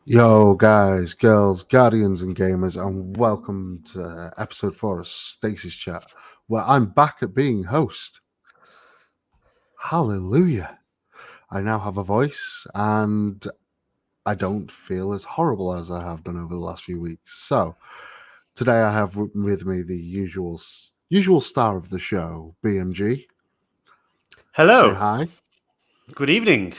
Yo, guys, girls, guardians, and gamers, and welcome to episode 4 of Stasis Chat, where I'm back at being host. Hallelujah. I now have a voice, and I don't feel as horrible as I have done over the last few weeks. So, today I have with me the usual star of the show, BMG. Say Hello. hi. Good evening.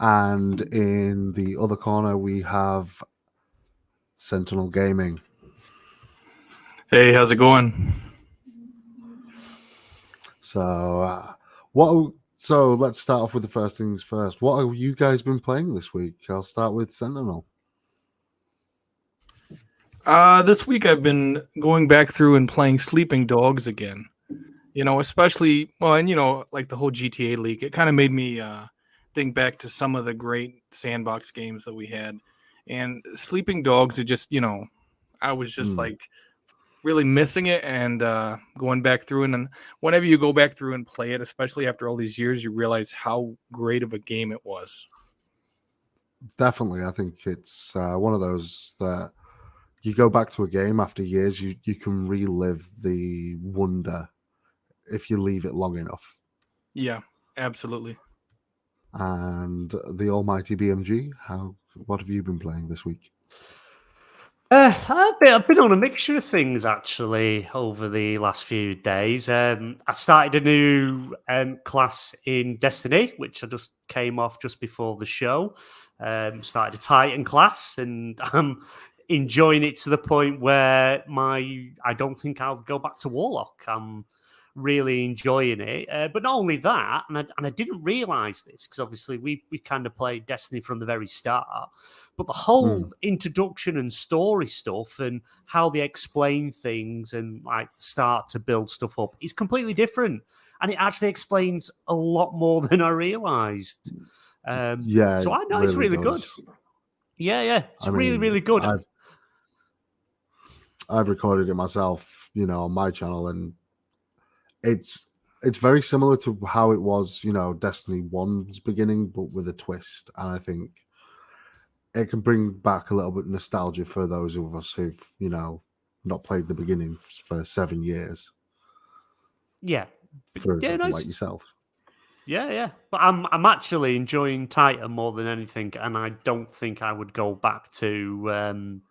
And in the other corner, we have Sentinel Gaming. Hey, how's it going? So, let's start off with the first things first. What have you guys been playing this week? I'll start with Sentinel. This week I've been going back through and playing Sleeping Dogs again. Especially like the whole GTA leak. It kind of made me think back to some of the great sandbox games that we had. And Sleeping Dogs are just, I was just like really missing it and going back through. And then whenever you go back through and play it, especially after all these years, you realize how great of a game it was. Definitely, I think it's one of those that you go back to a game after years, you can relive the wonder if you leave it long enough. Yeah, absolutely. And the almighty BMG, what have you been playing this week? I've been on a mixture of things actually over the last few days. I started a new class in Destiny, which I just came off just before the show. Started a Titan class, and I'm enjoying it to the point where I don't think I'll go back to Warlock. I'm really enjoying it. But not only that, and I didn't realise this because obviously we kind of played Destiny from the very start. But the whole introduction and story stuff and how they explain things and like start to build stuff up is completely different. And it actually explains a lot more than I realised. Yeah, so I know it's really good. Yeah. It's really good. I've recorded it myself, on my channel, and it's very similar to how it was, Destiny 1's beginning, but with a twist. And I think it can bring back a little bit of nostalgia for those of us who've, not played the beginning for 7 years. Yeah. For example, like yourself. Yeah. But I'm actually enjoying Titan more than anything, and I don't think I would go back to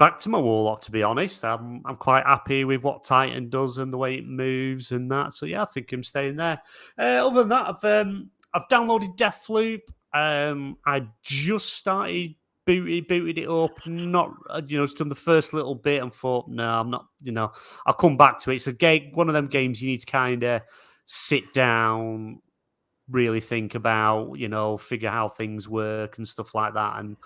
back to my Warlock, to be honest. I'm quite happy with what Titan does and the way it moves and that. So yeah, I think I'm staying there. Other than that, I've downloaded Deathloop. I just started booted it up. Not just done the first little bit and thought, no, I'm not. I'll come back to it. It's a game, one of them games you need to kind of sit down, really think about, figure how things work and stuff like that. And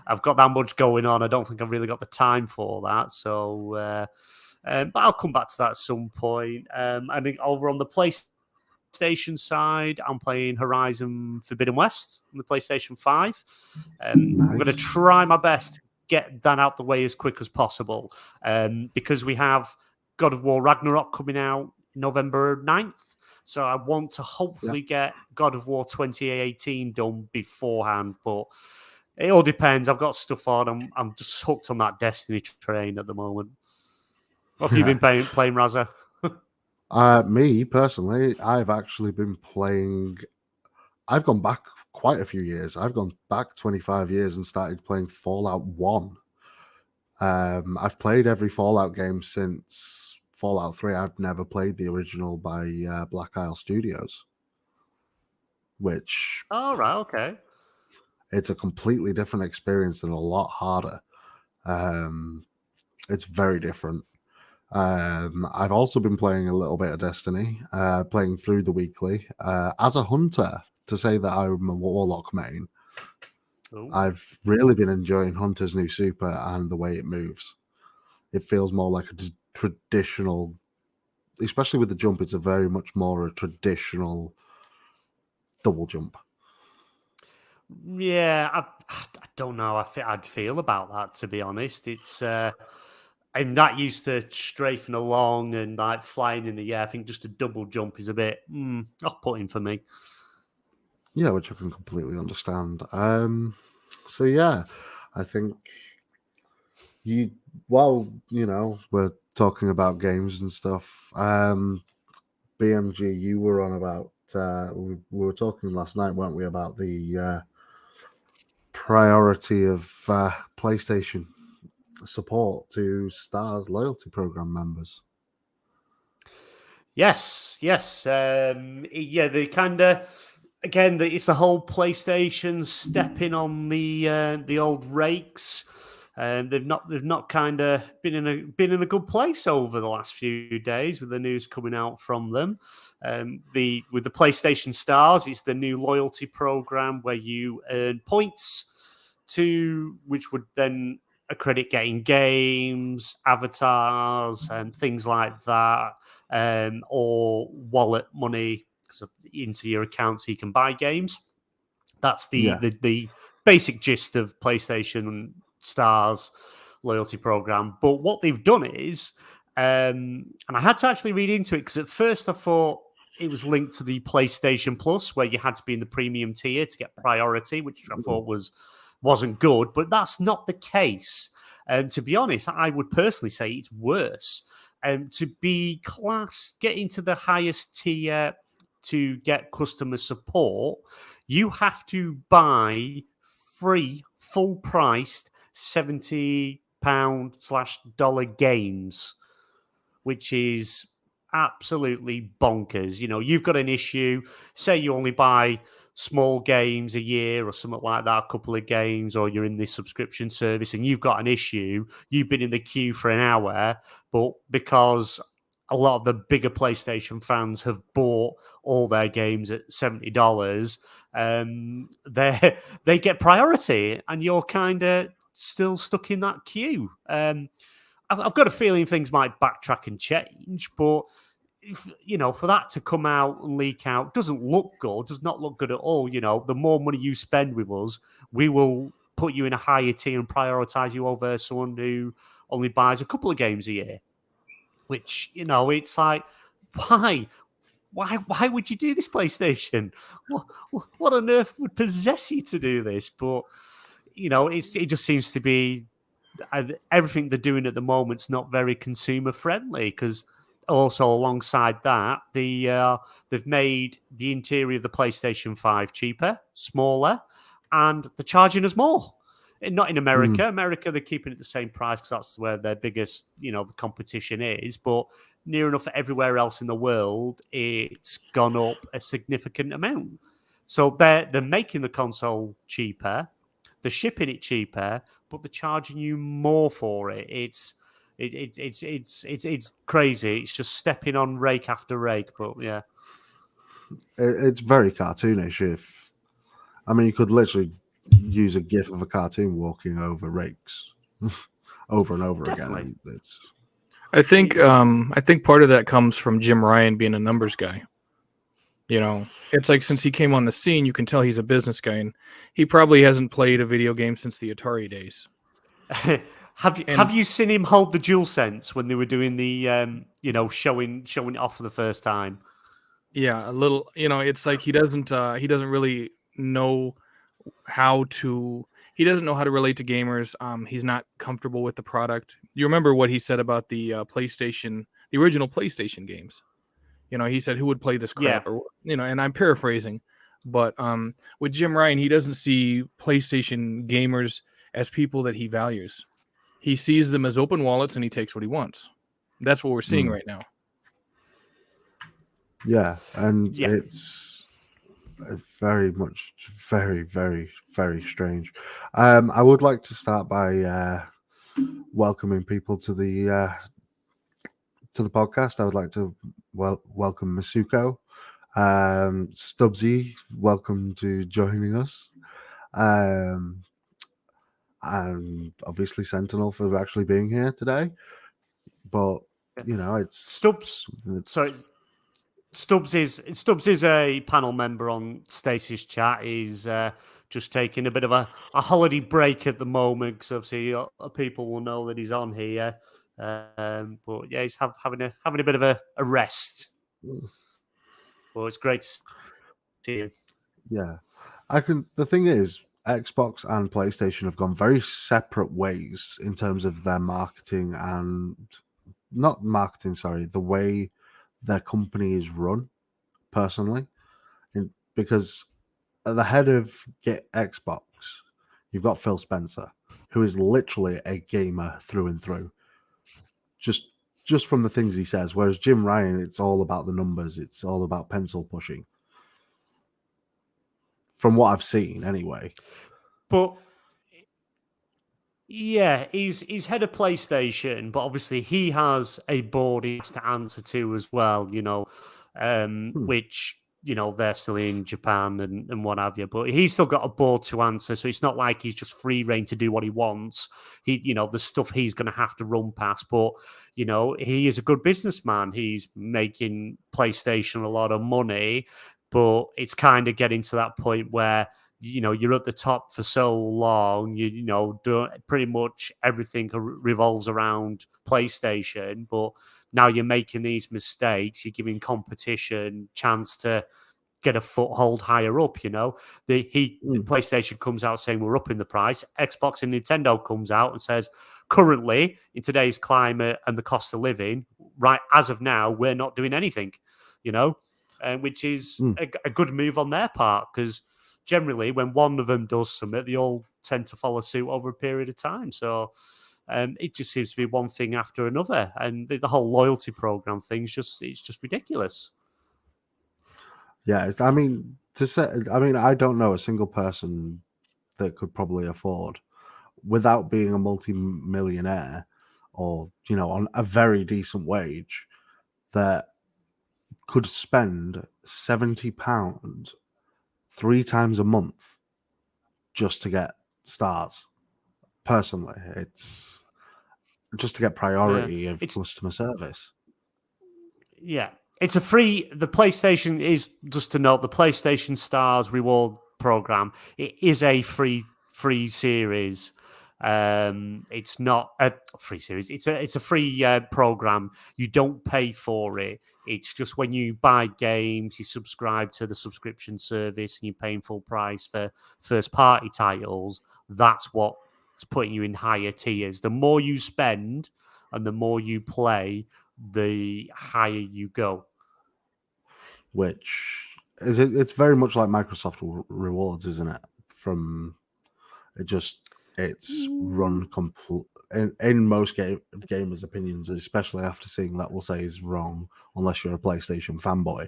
I've got that much going on. I don't think I've really got the time for that. So, but I'll come back to that at some point. I think over on the PlayStation side, I'm playing Horizon Forbidden West on the PlayStation 5. I'm going to try my best to get that out the way as quick as possible because we have God of War Ragnarok coming out November 9th. So I want to hopefully get God of War 2018 done beforehand, but it all depends. I've got stuff on. I'm just hooked on that Destiny train at the moment. What have you been playing, Razza? Me, personally, I've actually been playing... I've gone back quite a few years. I've gone back 25 years and started playing Fallout 1. I've played every Fallout game since Fallout 3. I've never played the original by Black Isle Studios, which... Oh, right, okay. It's a completely different experience and a lot harder. It's very different. I've also been playing a little bit of Destiny, playing through the weekly. As a hunter, to say that I'm a Warlock main, I've really been enjoying Hunter's new super and the way it moves. It feels more like a traditional, especially with the jump, it's a very much more a traditional double jump. Yeah, I don't know. I'd feel about that, to be honest. It's I'm not used to strafing along and like flying in the air. I think just a double jump is a bit off-putting for me. Yeah, which I can completely understand. So yeah, I think while we're talking about games and stuff, BMG, you were on about we were talking last night, weren't we, about the priority of PlayStation support to Stars loyalty program members. Yes. Yeah, they kind of again. It's the whole PlayStation stepping on the old rakes, and they've not kind of been in a good place over the last few days with the news coming out from them. With the PlayStation Stars, it's the new loyalty program where you earn points which would then accredit getting games, avatars, and things like that, or wallet money into your account so you can buy games. That's the basic gist of PlayStation Stars loyalty program. But what they've done is, and I had to actually read into it because at first I thought it was linked to the PlayStation Plus, where you had to be in the premium tier to get priority, which I thought wasn't good. But that's not the case. And to be honest, I would personally say it's worse. To be classed, get into the highest tier to get customer support, you have to buy free, full priced £70/dollar games, which is absolutely bonkers. You've got an issue. Say you only buy small games a year or something like that, a couple of games, or you're in this subscription service and you've got an issue. You've been in the queue for an hour, but because a lot of the bigger PlayStation fans have bought all their games at $70, they get priority, and you're kind of still stuck in that queue. I've got a feeling things might backtrack and change, but for that to come out and leak out does not look good at all. The more money you spend with us, we will put you in a higher tier and prioritize you over someone who only buys a couple of games a year. Which, it's like, why would you do this, PlayStation? What on earth would possess you to do this? But it just seems to be everything they're doing at the moment's not very consumer friendly, because also alongside that, they've made the interior of the PlayStation 5 cheaper, smaller, and they're charging us more. Not in America. America, they're keeping it the same price because that's where their biggest, the competition is. But near enough everywhere else in the world, it's gone up a significant amount. So they're making the console cheaper, they're shipping it cheaper, but they're charging you more for it. It's crazy. It's just stepping on rake after rake. But yeah, it's very cartoonish. You could literally use a GIF of a cartoon walking over rakes over and over Definitely. again. I think part of that comes from Jim Ryan being a numbers guy. It's like since he came on the scene, you can tell he's a business guy, and he probably hasn't played a video game since the Atari days. Have you seen him hold the DualSense when they were doing the showing it off for the first time? Yeah, a little. It's like he doesn't really know how to. He doesn't know how to relate to gamers. He's not comfortable with the product. You remember what he said about the PlayStation, the original PlayStation games? He said, "Who would play this crap?" Yeah. Or and I'm paraphrasing, but with Jim Ryan, he doesn't see PlayStation gamers as people that he values. He sees them as open wallets, and he takes what he wants. That's what we're seeing right now. Yeah, and it's very much, very, very, very strange. I would like to start by welcoming people to the podcast. I would like to welcome Masuko, Stubbsy. Welcome to joining us, and obviously Sentinel for actually being here today. But it's Stubbs. Sorry. Stubbs is a panel member on Stasis chat. He's just taking a bit of a holiday break at the moment, because obviously people will know that he's on here. But yeah, he's having a bit of a rest. Well, it's great to see you. Yeah, The thing is, Xbox and PlayStation have gone very separate ways in terms of their marketing and not marketing. Sorry, the way their company is run. Personally, because at the head of Get Xbox, you've got Phil Spencer, who is literally a gamer through and through. Just from the things he says. Whereas Jim Ryan, it's all about the numbers. It's all about pencil pushing. From what I've seen, anyway. But yeah, he's head of PlayStation, but obviously he has a board he has to answer to as well, which, they're still in Japan and what have you. But he's still got a board to answer, so it's not like he's just free reign to do what he wants. The stuff he's going to have to run past. But, he is a good businessman. He's making PlayStation a lot of money, but it's kind of getting to that point where you're at the top for so long, pretty much everything revolves around PlayStation, but now you're making these mistakes, you're giving competition chance to get a foothold higher up, The PlayStation comes out saying we're upping the price. Xbox and Nintendo comes out and says, currently, in today's climate and the cost of living, right as of now, we're not doing anything, which is a good move on their part, because generally, when one of them does something, they all tend to follow suit over a period of time. So it just seems to be one thing after another, and the whole loyalty program thing it's just ridiculous. Yeah, I mean, I don't know a single person that could probably afford, without being a multi-millionaire or on a very decent wage, that could spend £70 3 times a month just to get stars. Personally, it's just to get priority of customer service. Yeah, it's a free. The PlayStation is, just to note, the PlayStation Stars reward program. It is a free series. It's not a free series. It's a free program. You don't pay for it. It's just when you buy games, you subscribe to the subscription service, and you're paying full price for first party titles. That's what's putting you in higher tiers. The more you spend and the more you play, the higher you go. Which is it's very much like Microsoft rewards, isn't it? It's run complete in most gamers' opinions, especially after seeing that, we'll say is wrong unless you're a PlayStation fanboy.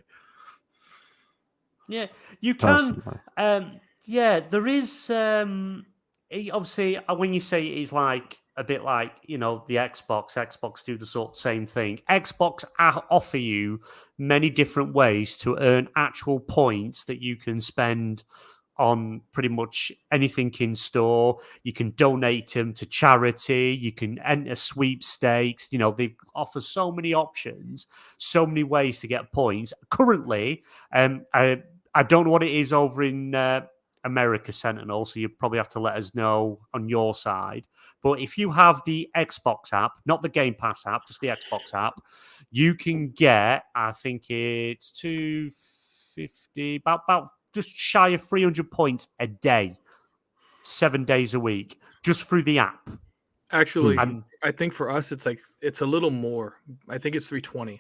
Yeah, you can. There is. Obviously, when you say it's like a bit like the Xbox do the sort of same thing. Xbox offer you many different ways to earn actual points that you can spend on pretty much anything in store. You can donate them to charity. You can enter sweepstakes. They offer so many options, so many ways to get points. Currently, I don't know what it is over in America, Sentinel, so you probably have to let us know on your side. But if you have the Xbox app, not the Game Pass app, just the Xbox app, you can get, I think it's 250, about just shy of 300 points a day, 7 days a week, just through the app. Actually, I think for us, it's a little more. I think it's 320.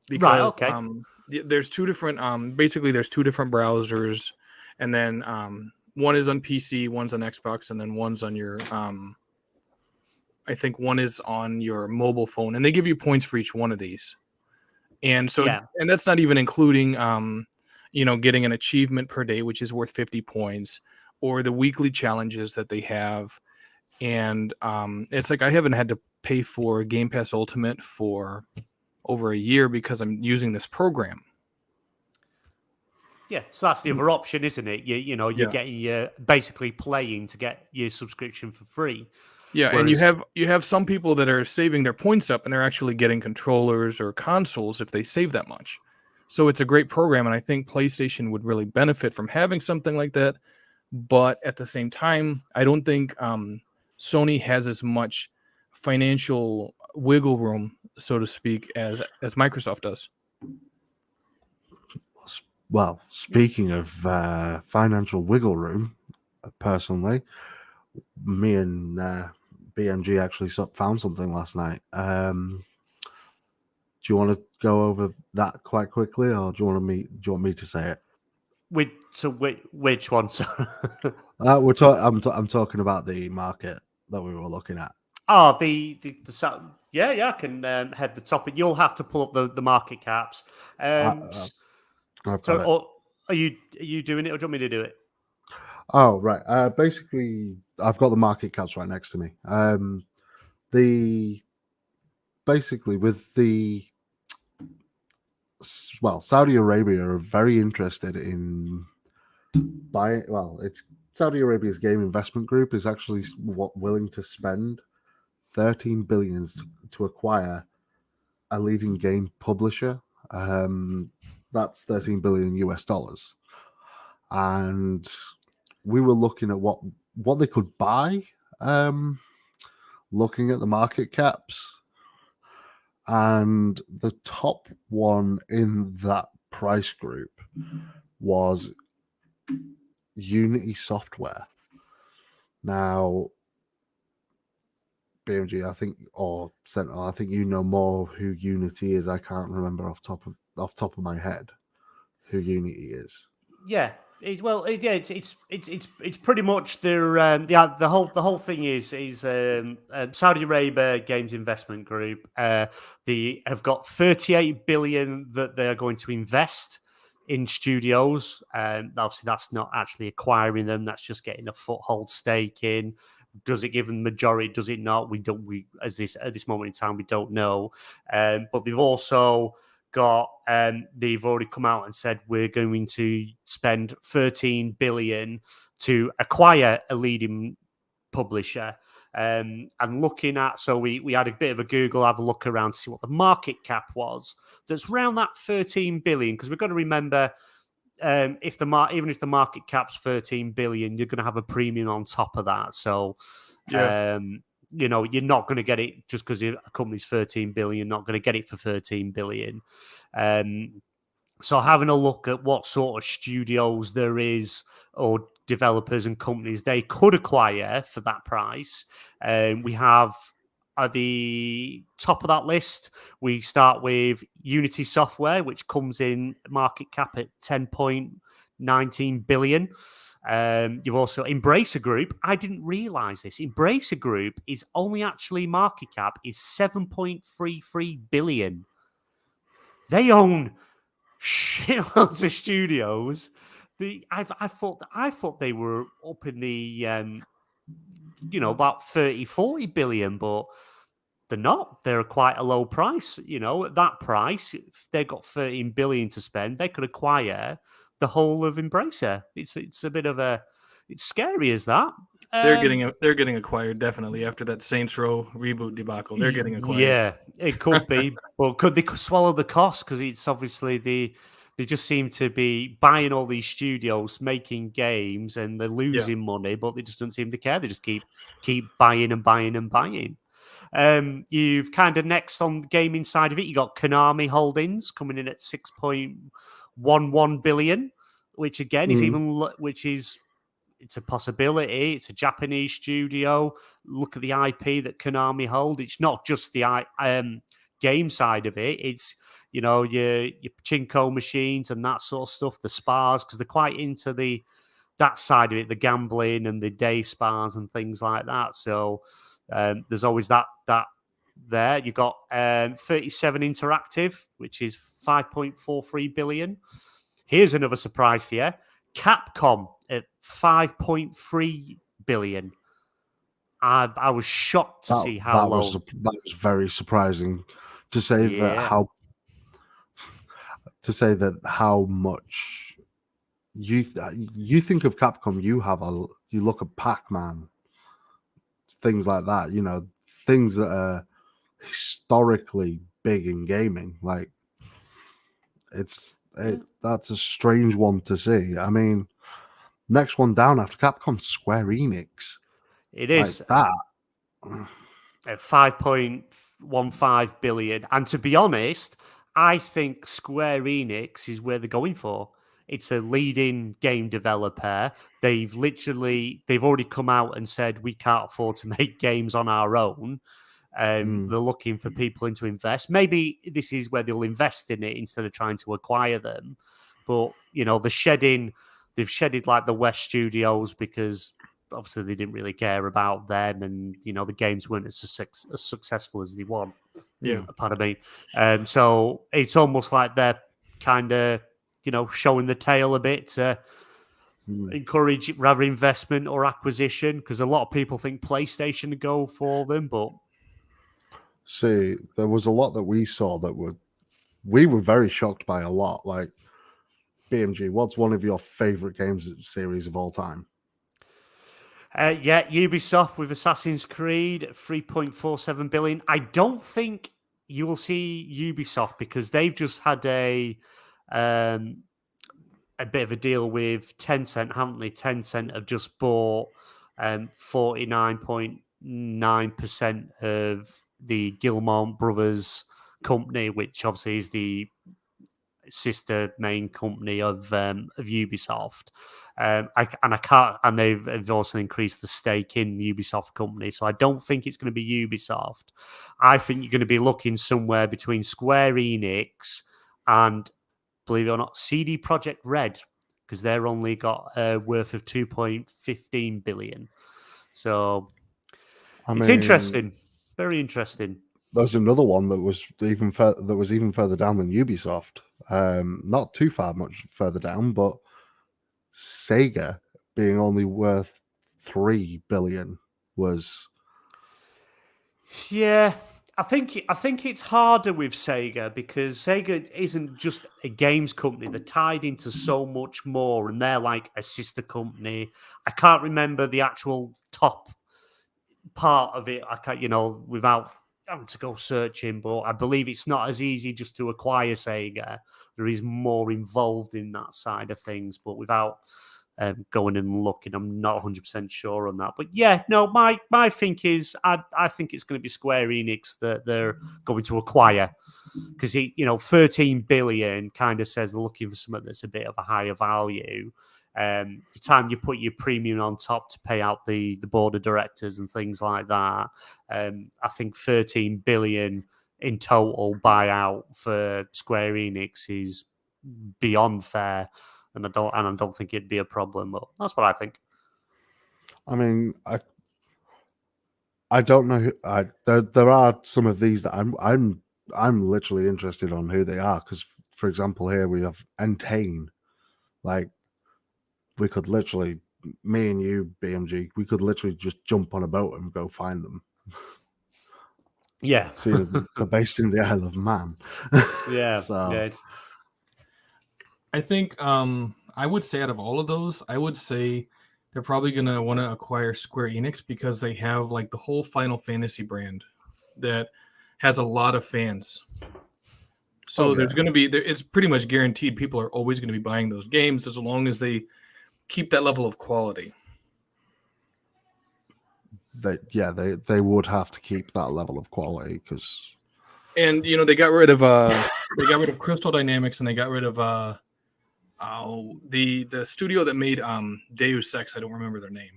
Because, right, okay. There's two different, basically there's two different browsers, and then one is on PC, one's on Xbox, and then one's on your, I think one is on your mobile phone, and they give you points for each one of these. And so, and that's not even including, getting an achievement per day, which is worth 50 points, or the weekly challenges that they have. And it's like I haven't had to pay for Game Pass Ultimate for over a year because I'm using this program. Yeah, so that's the other option, isn't it? You're getting basically playing to get your subscription for free. Yeah, whereas, and you have some people that are saving their points up and they're actually getting controllers or consoles if they save that much. So it's a great program, and I think PlayStation would really benefit from having something like that. But at the same time, I don't think Sony has as much financial wiggle room, so to speak, as Microsoft does. Well, speaking of financial wiggle room, personally, me and BMG actually found something last night. Do you want to go over that quite quickly, or do you want me to say it? Which one? I'm talking about the market that we were looking at. Oh, yeah, I can head the topic. You'll have to pull up the market caps. I've got So, it. are you doing it, or do you want me to do it? Oh, right. Basically, I've got the market caps right next to me. Saudi Arabia are very interested in buying. Well, it's Saudi Arabia's game investment group is actually willing to spend 13 billion to acquire a leading game publisher. That's 13 billion US dollars, and we were looking at what they could buy. Looking at the market caps, and the top one in that price group was Unity Software. Now, BMG, I think, or Sentinel, I think you know more who Unity is. I can't remember off top of my head who Unity is. Yeah. It's pretty much the whole thing is Saudi Arabia Games Investment Group. They have got 38 billion that they are going to invest in studios. Obviously, that's not actually acquiring them. That's just getting a foothold stake in. Does it give them the majority? Does it not? We don't. At this moment in time, we don't know. But they've also got they've already come out and said we're going to spend 13 billion to acquire a leading publisher. And looking at, so we had a bit of a Google, have a look around to see what the market cap was. That's around that 13 billion, because we've got to remember, even if the market cap's 13 billion, you're going to have a premium on top of that. So Yeah. you're not going to get it just because a company's 13 billion, not going to get it for 13 billion. So having a look at what sort of studios there is, or developers and companies they could acquire for that price, we have at the top of that list, we start with Unity Software, which comes in market cap at 10.19 billion. You've also Embracer Group. I didn't realize this. Embracer Group is only actually market cap is 7.33 billion. They own shitloads of studios. I thought they were up in the about 30, 40 billion, but they're not. They're quite a low price. At that price, if they've got 13 billion to spend, they could acquire the whole of Embracer. It's a bit of it's scary as that. They're getting acquired definitely after that Saints Row reboot debacle. They're getting acquired. Yeah, it could be, but could they swallow the cost? Because it's obviously they just seem to be buying all these studios, making games, and they're losing money, but they just don't seem to care. They just keep buying and buying and buying. You've kind of next on the gaming side of it, you got Konami Holdings coming in at 6.11 billion, which again is it's a possibility. It's a Japanese studio. Look at the IP that Konami hold. It's not just the game side of it. It's your pachinko machines and that sort of stuff, the spas, because they're quite into that side of it, the gambling and the day spas and things like that. So there's always that there. You've got 37 Interactive, which is 5.43 billion. Here's another surprise for you. Capcom at 5.3 billion. I was shocked to see how low. That was very surprising to say how much you think of Capcom. You look at Pac-Man, things like that. Things that are historically big in gaming. Like that's a strange one to see. I mean, next one down after Capcom, Square Enix. It is like that at 5.15 billion. And to be honest, I think Square Enix is where they're going for. It's a leading game developer. They've already come out and said we can't afford to make games on our own. They're looking for people to invest. Maybe this is where they'll invest in it instead of trying to acquire them. But they've shedded like the West Studios because obviously they didn't really care about them, and the games weren't as successful as they want. Yeah, pardon me. So it's almost like they're kind of showing the tail a bit to encourage rather investment or acquisition, because a lot of people think PlayStation would go for them, but see, there was a lot that we saw that we were very shocked by a lot. Like, BMG, what's one of your favorite games series of all time? Ubisoft with Assassin's Creed, 3.47 billion. I don't think you will see Ubisoft because they've just had a bit of a deal with Tencent, haven't they? Tencent have just bought 49.9% of the Guillemot Brothers company, which obviously is the sister main company of Ubisoft. And they've also increased the stake in the Ubisoft company. So I don't think it's going to be Ubisoft. I think you're going to be looking somewhere between Square Enix and, believe it or not, CD Projekt Red, because they're only got a worth of 2.15 billion. So it's interesting, very interesting. There's another one that was even further down than Ubisoft. Not too much further down, but Sega being only worth 3 billion was. Yeah, I think it's harder with Sega because Sega isn't just a games company. They're tied into so much more, and they're like a sister company. I can't remember the actual top part of it. I can't, without having to go searching, but I believe it's not as easy just to acquire Sega. There is more involved in that side of things, but without going and looking, I'm not 100% sure on that. But yeah, no, my think is I think it's going to be Square Enix that they're going to acquire, because 13 billion kind of says they're looking for something that's a bit of a higher value. The time you put your premium on top to pay out the board of directors and things like that, I think 13 billion in total buyout for Square Enix is beyond fair, and I don't think it'd be a problem. But that's what I think. I mean, I don't know. There are some of these that I'm literally interested on who they are, because, for example, here we have Entain. Like, we could literally, me and you, BMG, we could literally just jump on a boat and go find them. Yeah. Seeing as they're based in the Isle of Man. Yeah. So, yeah. I think I would say out of all of those, I would say they're probably going to want to acquire Square Enix because they have like the whole Final Fantasy brand that has a lot of fans. So there's going to be, it's pretty much guaranteed people are always going to be buying those games as long as they keep that level of quality. They would have to keep that level of quality, because. And they got rid of Crystal Dynamics, and they got rid of the studio that made Deus Ex. I don't remember their name.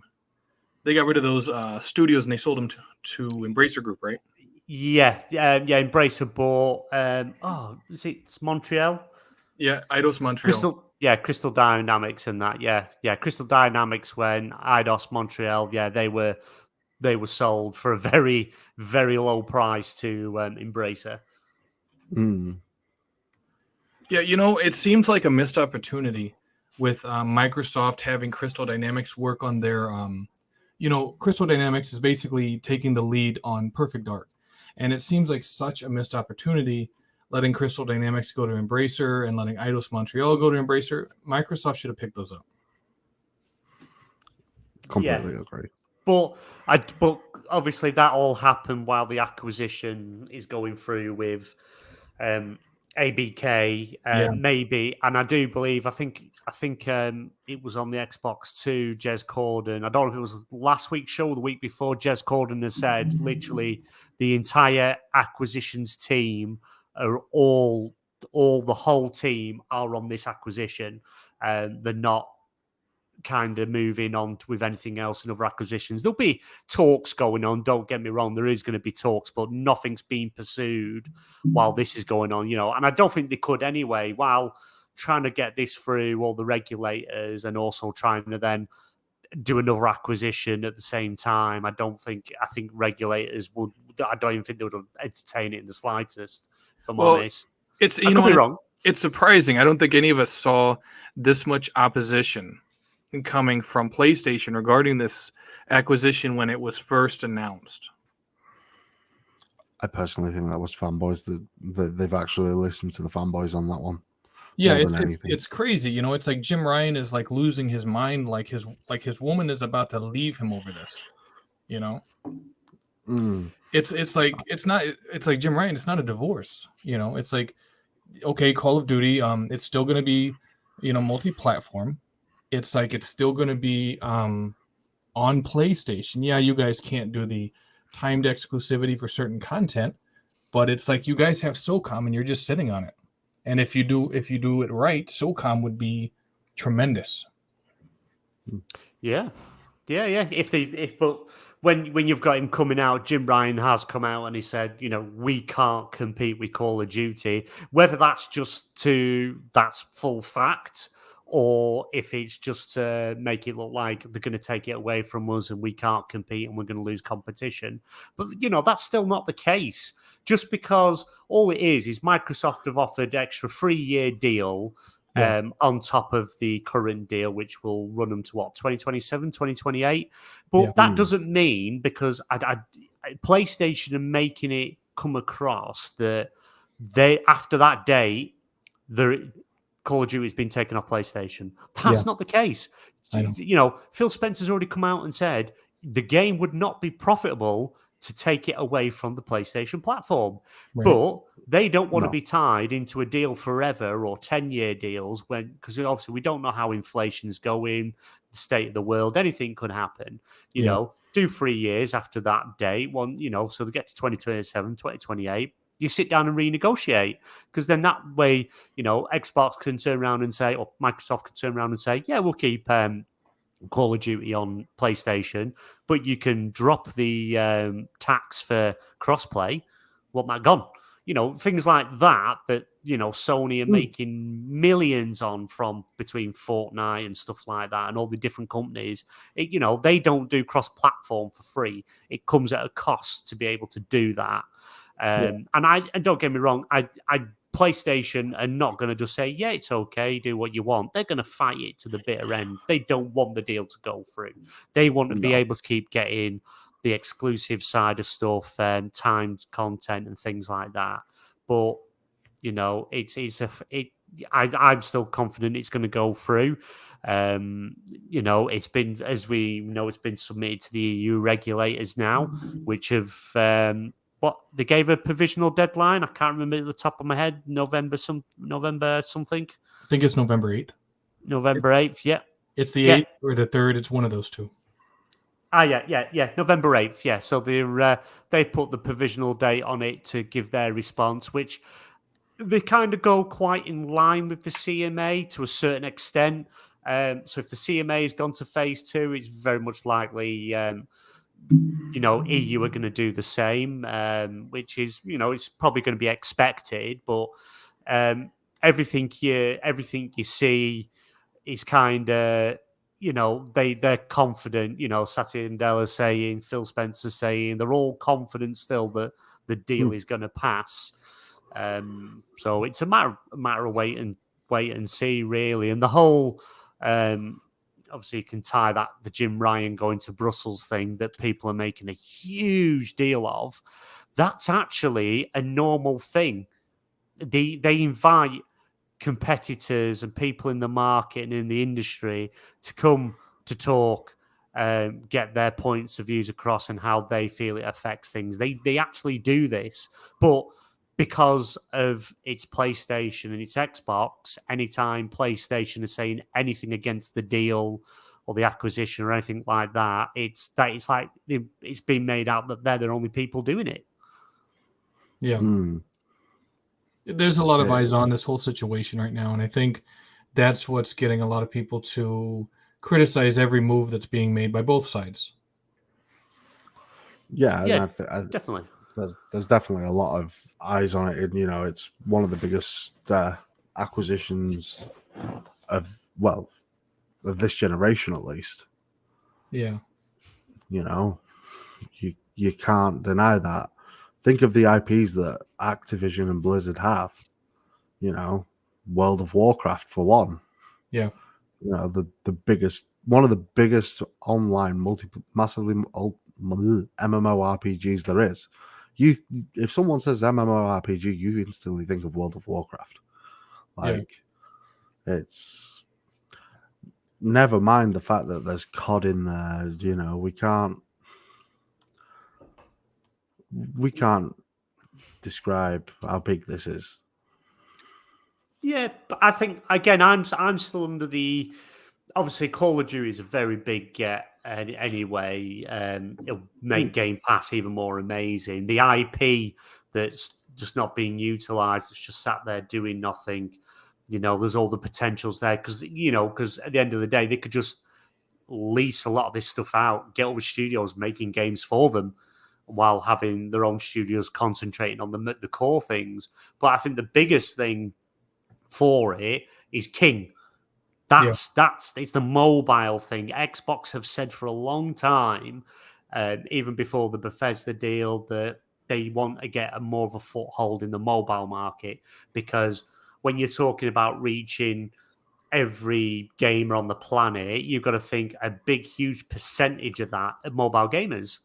They got rid of those studios and they sold them to Embracer Group, right? Yeah. Embracer bought. It's Montreal. Yeah, Eidos Montreal. Crystal Dynamics and that. Yeah. Crystal Dynamics when Eidos Montreal. Yeah, they were sold for a very, very low price to Embracer. Yeah, it seems like a missed opportunity with Microsoft having Crystal Dynamics work on their. Crystal Dynamics is basically taking the lead on Perfect Dark, and it seems like such a missed opportunity letting Crystal Dynamics go to Embracer and letting Eidos Montreal go to Embracer. Microsoft should have picked those up. Completely agree. But obviously that all happened while the acquisition is going through with ABK, maybe, and I do believe I think it was on the Xbox too. Jez Corden, I don't know if it was last week's show or the week before. Jez Corden has said literally the entire acquisitions team are all the whole team are on this acquisition. They're not kind of moving on with anything else and other acquisitions. There'll be talks going on. Don't get me wrong. There is going to be talks, but nothing's being pursued while this is going on, and I don't think they could anyway, while trying to get this through all the regulators and also trying to then do another acquisition at the same time. I think regulators would, I don't even think they would entertain it in the slightest, if I'm honest. It's, I could be wrong. It's surprising. I don't think any of us saw this much opposition coming from PlayStation regarding this acquisition when it was first announced. I personally think that was fanboys that they've actually listened to the fanboys on that one. Yeah, it's crazy. It's like Jim Ryan is like losing his mind, like his woman is about to leave him over this. It's like Jim Ryan, it's not a divorce. It's like, okay, Call of Duty, it's still gonna be, multi-platform. It's like it's still gonna be on PlayStation. Yeah, you guys can't do the timed exclusivity for certain content, but it's like you guys have SOCOM and you're just sitting on it. And if you do it right, SOCOM would be tremendous. Yeah. But when you've got him coming out, Jim Ryan has come out and he said, we can't compete with Call of Duty. Whether that's that's full fact, or if it's just to make it look like they're going to take it away from us and we can't compete and we're going to lose competition. But, that's still not the case. Just because all it is Microsoft have offered extra 3-year deal on top of the current deal, which will run them to 2027, 2028. But that doesn't mean, because PlayStation are making it come across that after that date, Call of Duty has been taken off PlayStation. That's not the case. Phil Spencer's already come out and said the game would not be profitable to take it away from the PlayStation platform. Right. But they don't want to be tied into a deal forever or 10-year deals, because obviously we don't know how inflation's going, the state of the world, anything could happen. Do 3 years after that date, so they get to 2027, 2028. You sit down and renegotiate, because then that way, Xbox can turn around and say, or Microsoft can turn around and say, yeah, we'll keep Call of Duty on PlayStation, but you can drop the tax for crossplay. Want that gone? Things like that Sony are making millions on from between Fortnite and stuff like that, and all the different companies. They don't do cross-platform for free. It comes at a cost to be able to do that. And don't get me wrong, PlayStation are not going to just say, yeah, it's okay, do what you want. They're going to fight it to the bitter end. They don't want the deal to go through. They want to be able to keep getting the exclusive side of stuff and timed content and things like that. But, I'm still confident it's going to go through. It's been, as we know, it's been submitted to the EU regulators now, which have... they gave a provisional deadline. I can't remember at the top of my head. November something. I think it's November 8th. November 8th, yeah. It's the 8th or the 3rd. It's one of those two. Yeah. November 8th, yeah. So they put the provisional date on it to give their response, which they kind of go quite in line with the CMA to a certain extent. So if the CMA has gone to phase 2, it's very much likely... EU are going to do the same, which is, it's probably going to be expected. But everything you see is kind of, they're confident. Satya Nadella saying, Phil Spencer saying, they're all confident still that the deal is going to pass. So it's a matter of wait and see, really. And the whole. Obviously, you can tie that the Jim Ryan going to Brussels thing that people are making a huge deal of. That's actually a normal thing. They invite competitors and people in the market and in the industry to come to talk, get their points of views across and how they feel it affects things. They actually do this, but because of its PlayStation and its Xbox, anytime PlayStation is saying anything against the deal or the acquisition or anything like that, it's like it's been made out that they're the only people doing it. Yeah. There's a lot of eyes on this whole situation right now, and I think that's what's getting a lot of people to criticize every move that's being made by both sides. Yeah, definitely. There's definitely a lot of eyes on it, and it's one of the biggest acquisitions of this generation, at least. Yeah, you can't deny that. Think of the IPs that Activision and Blizzard have. World of Warcraft for one. Yeah. The biggest, one of the biggest online massively MMORPGs there is. If someone says MMORPG, you instantly think of World of Warcraft. It's never mind the fact that there's COD in there. We can't describe how big this is. Yeah, but I think again, I'm still under the. Obviously, Call of Duty is a very big get anyway. It'll make Game Pass even more amazing. The IP that's just not being utilized, it's just sat there doing nothing. There's all the potentials there because at the end of the day, they could just lease a lot of this stuff out, get other studios making games for them, while having their own studios concentrating on the core things. But I think the biggest thing for it is King. It's the mobile thing. Xbox have said for a long time, even before the Bethesda deal, that they want to get more of a foothold in the mobile market, because when you're talking about reaching every gamer on the planet, you've got to think a big, huge percentage of that are mobile gamers.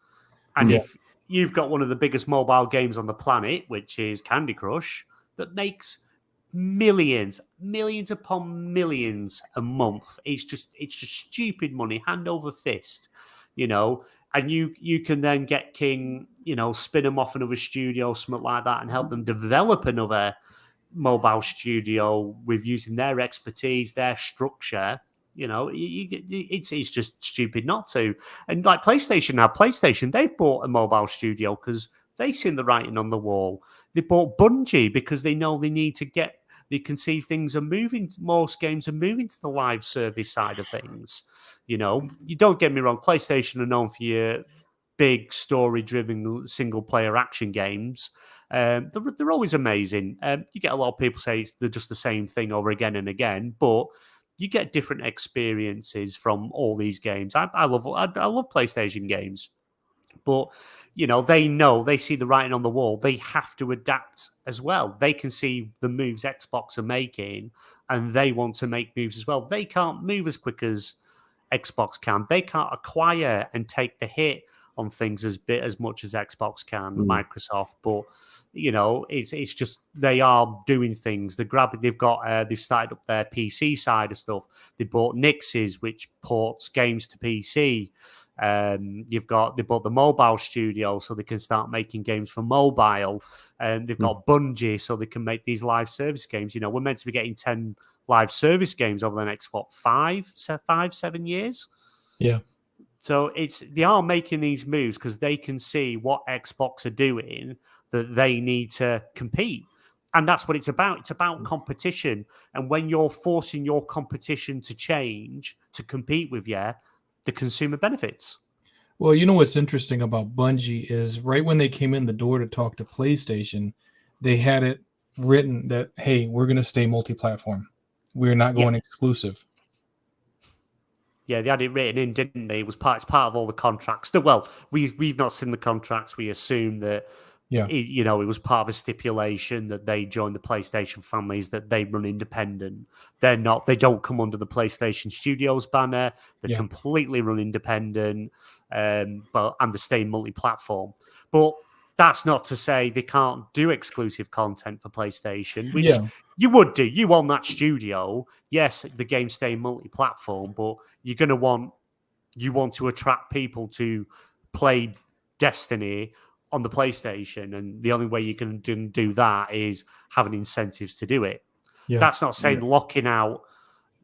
And if you've got one of the biggest mobile games on the planet, which is Candy Crush, that makes millions upon millions a month. It's just stupid money, hand over fist, and you can then get King, spin them off another studio, something like that, and help them develop another mobile studio with using their expertise, their structure. It's just stupid not to. And like PlayStation, they've bought a mobile studio because they've seen the writing on the wall. They bought Bungie because they know they need to get. They can see things are moving. Most games are moving to the live service side of things. You don't get me wrong. PlayStation are known for your big story-driven single-player action games. They're always amazing. You get a lot of people say they're just the same thing over again and again, but you get different experiences from all these games. I love PlayStation games. But, they see the writing on the wall. They have to adapt as well. They can see the moves Xbox are making, and they want to make moves as well. They can't move as quick as Xbox can. They can't acquire and take the hit on things as much as Xbox can, Microsoft. But, it's just they are doing things. They've started up their PC side of stuff. They bought Nix's, which ports games to PC. They bought the mobile studio so they can start making games for mobile. They've got Bungie so they can make these live service games. We're meant to be getting 10 live service games over the next 7 years. Yeah. So they are making these moves because they can see what Xbox are doing, that they need to compete. And that's what it's about. It's about competition. And when you're forcing your competition to change, to compete with the consumer benefits. Well, what's interesting about Bungie is right when they came in the door to talk to PlayStation, they had it written that, hey, we're going to stay multi-platform. We're not going exclusive. Yeah, they had it written in, didn't they? It's part of all the contracts. Well, we've not seen the contracts. We assume that it was part of a stipulation that they join the PlayStation families, that they run independent. They don't come under the PlayStation Studios banner. They completely run independent, and they stay multi-platform. But that's not to say they can't do exclusive content for PlayStation, which you would do. You own that studio. Yes, the game stay multi-platform, but you're going to want to attract people to play Destiny on the PlayStation, and the only way you can do that is having incentives to do it. That's not saying locking out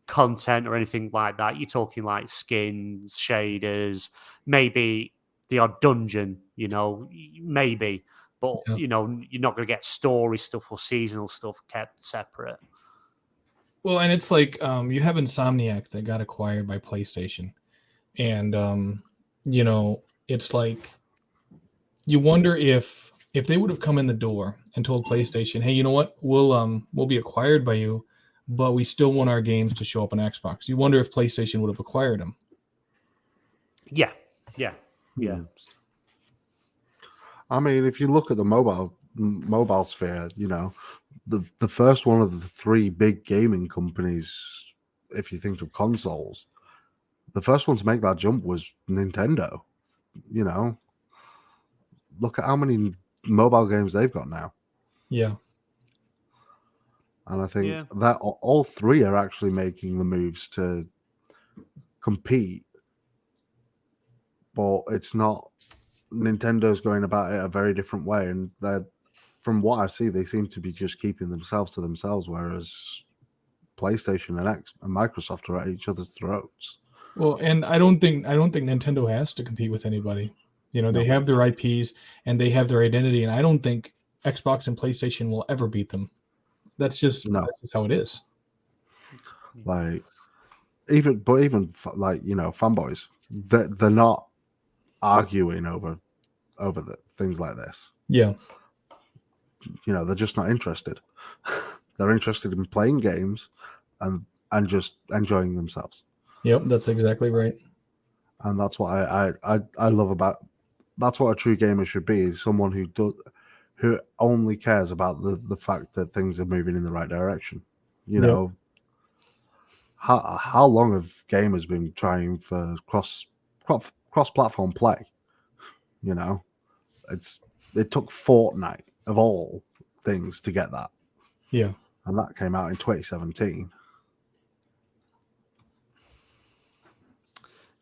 content or anything like that. You're talking like skins, shaders, maybe the odd dungeon, maybe. but you're not going to get story stuff or seasonal stuff kept separate. Well, and it's like you have Insomniac that got acquired by PlayStation, and it's like you wonder if they would have come in the door and told PlayStation, "Hey, you know what? We'll be acquired by you, but we still want our games to show up on Xbox." You wonder if PlayStation would have acquired them. Yeah. I mean, if you look at the mobile sphere, the first one of the three big gaming companies, if you think of consoles, the first one to make that jump was Nintendo. Look at how many mobile games they've got now. Yeah. And I think that all three are actually making the moves to compete, but it's not. Nintendo's going about it a very different way, and from what I see, they seem to be just keeping themselves to themselves, whereas PlayStation and Microsoft are at each other's throats. Well, and I don't think Nintendo has to compete with anybody. They have their IPs and they have their identity, and I don't think Xbox and PlayStation will ever beat them. That's just how it is. Like, even fanboys, they're not arguing over the things like this. Yeah. They're just not interested. They're interested in playing games and just enjoying themselves. Yep, that's exactly right. And that's what I love about. That's what a true gamer should be: is someone who only cares about the fact that things are moving in the right direction. How long have gamers been trying for cross-platform play? It took Fortnite of all things to get that. Yeah. And that came out in 2017.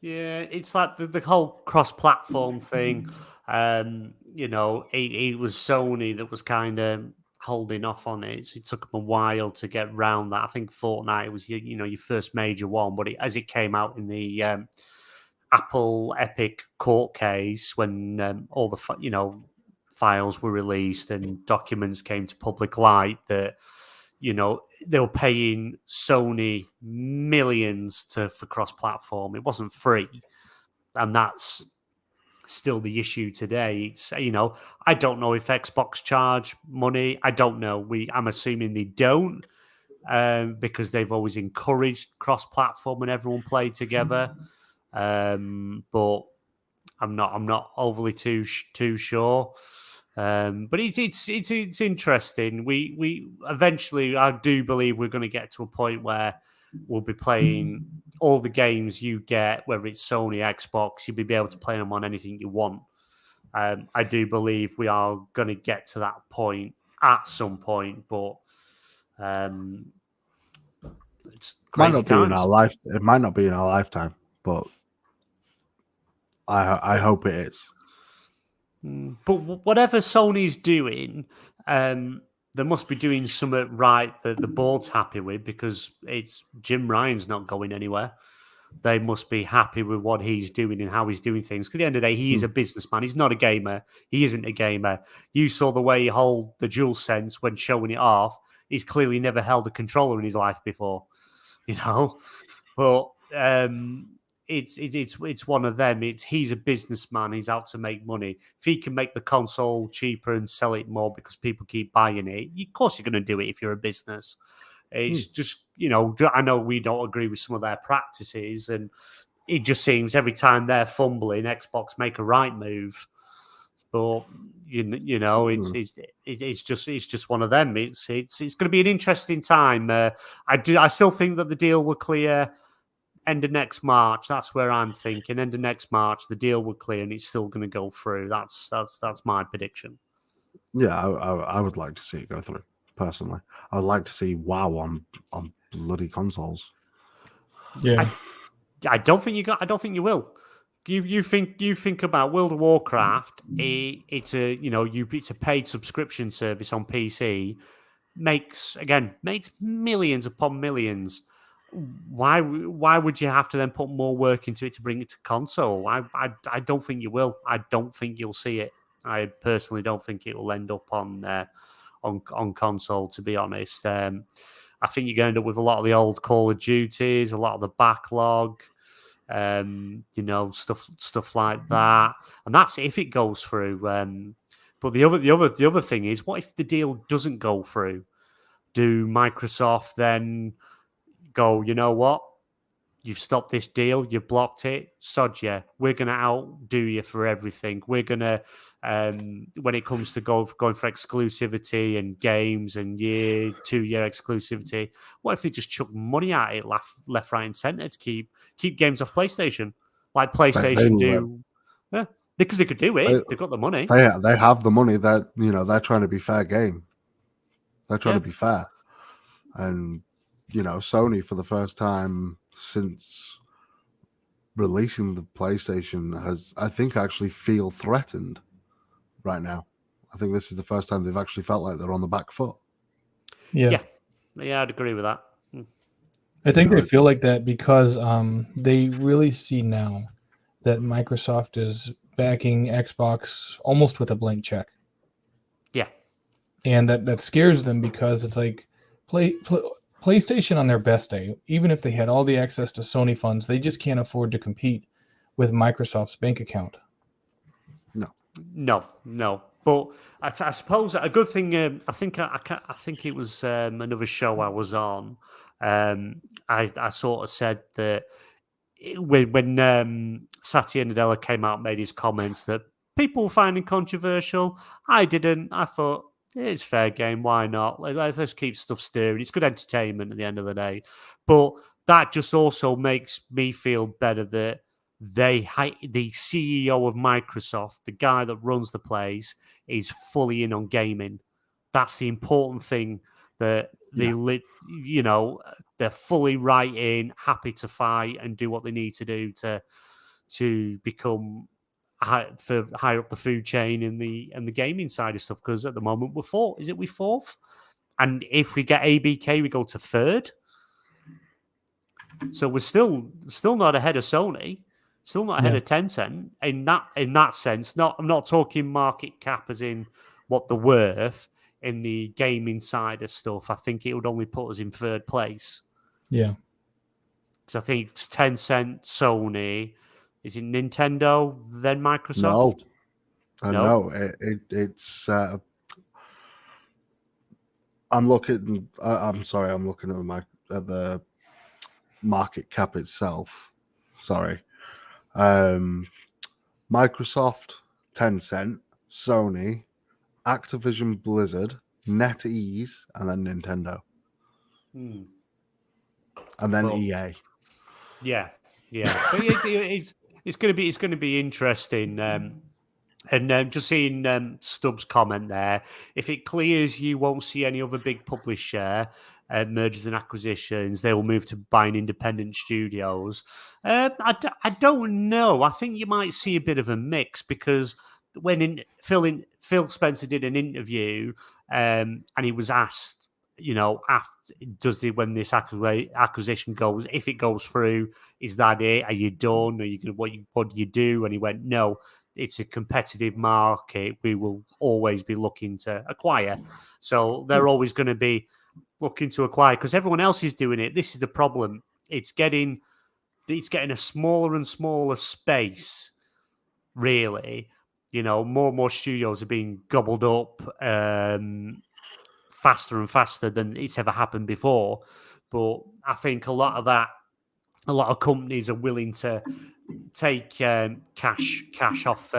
Yeah, it's like the whole cross-platform thing. It was Sony that was kind of holding off on it. So it took them a while to get round that. I think Fortnite was your first major one, but as it came out in the Apple Epic court case, when all the files were released and documents came to public light, that they were paying Sony millions for cross-platform. It wasn't free, and that's still the issue today. It's I don't know if Xbox charge money. I don't know. I'm assuming they don't, because they've always encouraged cross-platform and everyone played together. But I'm not overly too sure. But it's interesting. We eventually, I do believe we're going to get to a point where we'll be playing all the games you get, whether it's Sony, Xbox. You'll be able to play them on anything you want. I do believe we are going to get to that point at some point, but it's crazy times. It might not be in our lifetime, but I hope it is. But whatever Sony's doing, they must be doing something right that the board's happy with, because it's Jim Ryan's not going anywhere. They must be happy with what he's doing and how he's doing things. Because at the end of the day, he is a businessman. He's not a gamer. He isn't a gamer. You saw the way he held the DualSense when showing it off. He's clearly never held a controller in his life before, But it's one of them. He's a businessman. He's out to make money. If he can make the console cheaper and sell it more because people keep buying it, of course you're going to do it if you're a business. It's just, I know we don't agree with some of their practices, and it just seems every time they're fumbling, Xbox make a right move. But it's just one of them. It's going to be an interesting time. I still think that the deal will clear end of next March. That's where I'm thinking. End of next March, the deal will clear, and it's still going to go through. That's my prediction. Yeah, I would like to see it go through. Personally, I would like to see WoW on bloody consoles. Yeah, I don't think you will. You think about World of Warcraft. It's a paid subscription service on PC. Makes millions upon millions. Why would you have to then put more work into it to bring it to console? I don't think you will. I don't think you'll see it. I personally don't think it will end up on console, to be honest. I think you're going to end up with a lot of the old Call of Duties, a lot of the backlog, stuff like that, and that's if it goes through. But the other thing is, what if the deal doesn't go through? Do Microsoft then go, you know what? You've stopped this deal, you've blocked it, sod ya. We're going to outdo you for everything. We're going to, when it comes to going for exclusivity and games and 2-year exclusivity, what if they just chuck money at it left, right, and centre to keep games off PlayStation, like PlayStation do? Yeah, because they could do it. They've got the money. They have the money. That they're trying to be fair game. They're trying to be fair, and Sony, for the first time since releasing the PlayStation, has, I think, actually feel threatened right now. I think this is the first time they've actually felt like they're on the back foot. Yeah, I'd agree with that. I think they feel like that because they really see now that Microsoft is backing Xbox almost with a blank check. Yeah. And that scares them because it's like PlayStation on their best day, even if they had all the access to Sony funds, they just can't afford to compete with Microsoft's bank account. No. But I suppose a good thing. I think it was another show I was on. I sort of said that when Satya Nadella came out and made his comments that people were finding controversial. I didn't. I thought it's fair game. Why not? Let's keep stuff stirring. It's good entertainment at the end of the day. But that just also makes me feel better that the CEO of Microsoft, the guy that runs the place, is fully in on gaming. That's the important thing. That they're fully right in, happy to fight and do what they need to do to become higher up the food chain in the gaming side of stuff. Because at the moment we're fourth. Is it we fourth? And if we get ABK, we go to third. So we're still not ahead of Sony. Still not ahead of Tencent in that sense. I'm not talking market cap as in what they're worth in the gaming side of stuff. I think it would only put us in third place. Yeah. Because I think it's Tencent, Sony. Is it Nintendo, then Microsoft? No. It's. I'm looking. I'm sorry. I'm looking at the market cap itself. Sorry. Microsoft, Tencent, Sony, Activision Blizzard, NetEase, and then Nintendo. And then EA. Yeah. But it's going to be interesting. And just seeing Stubbs' comment there, if it clears, you won't see any other big publisher mergers and acquisitions. They will move to buying independent studios. I don't know. I think you might see a bit of a mix because when Phil Spencer did an interview and he was asked, when this acquisition goes, if it goes through, is that it? Are you done? Are you going? What do you do? And he went, no. It's a competitive market. We will always be looking to acquire. So they're always going to be looking to acquire because everyone else is doing it. This is the problem. It's getting a smaller and smaller space, really. More and more studios are being gobbled up faster and faster than it's ever happened before. But I think a lot of companies are willing to take cash off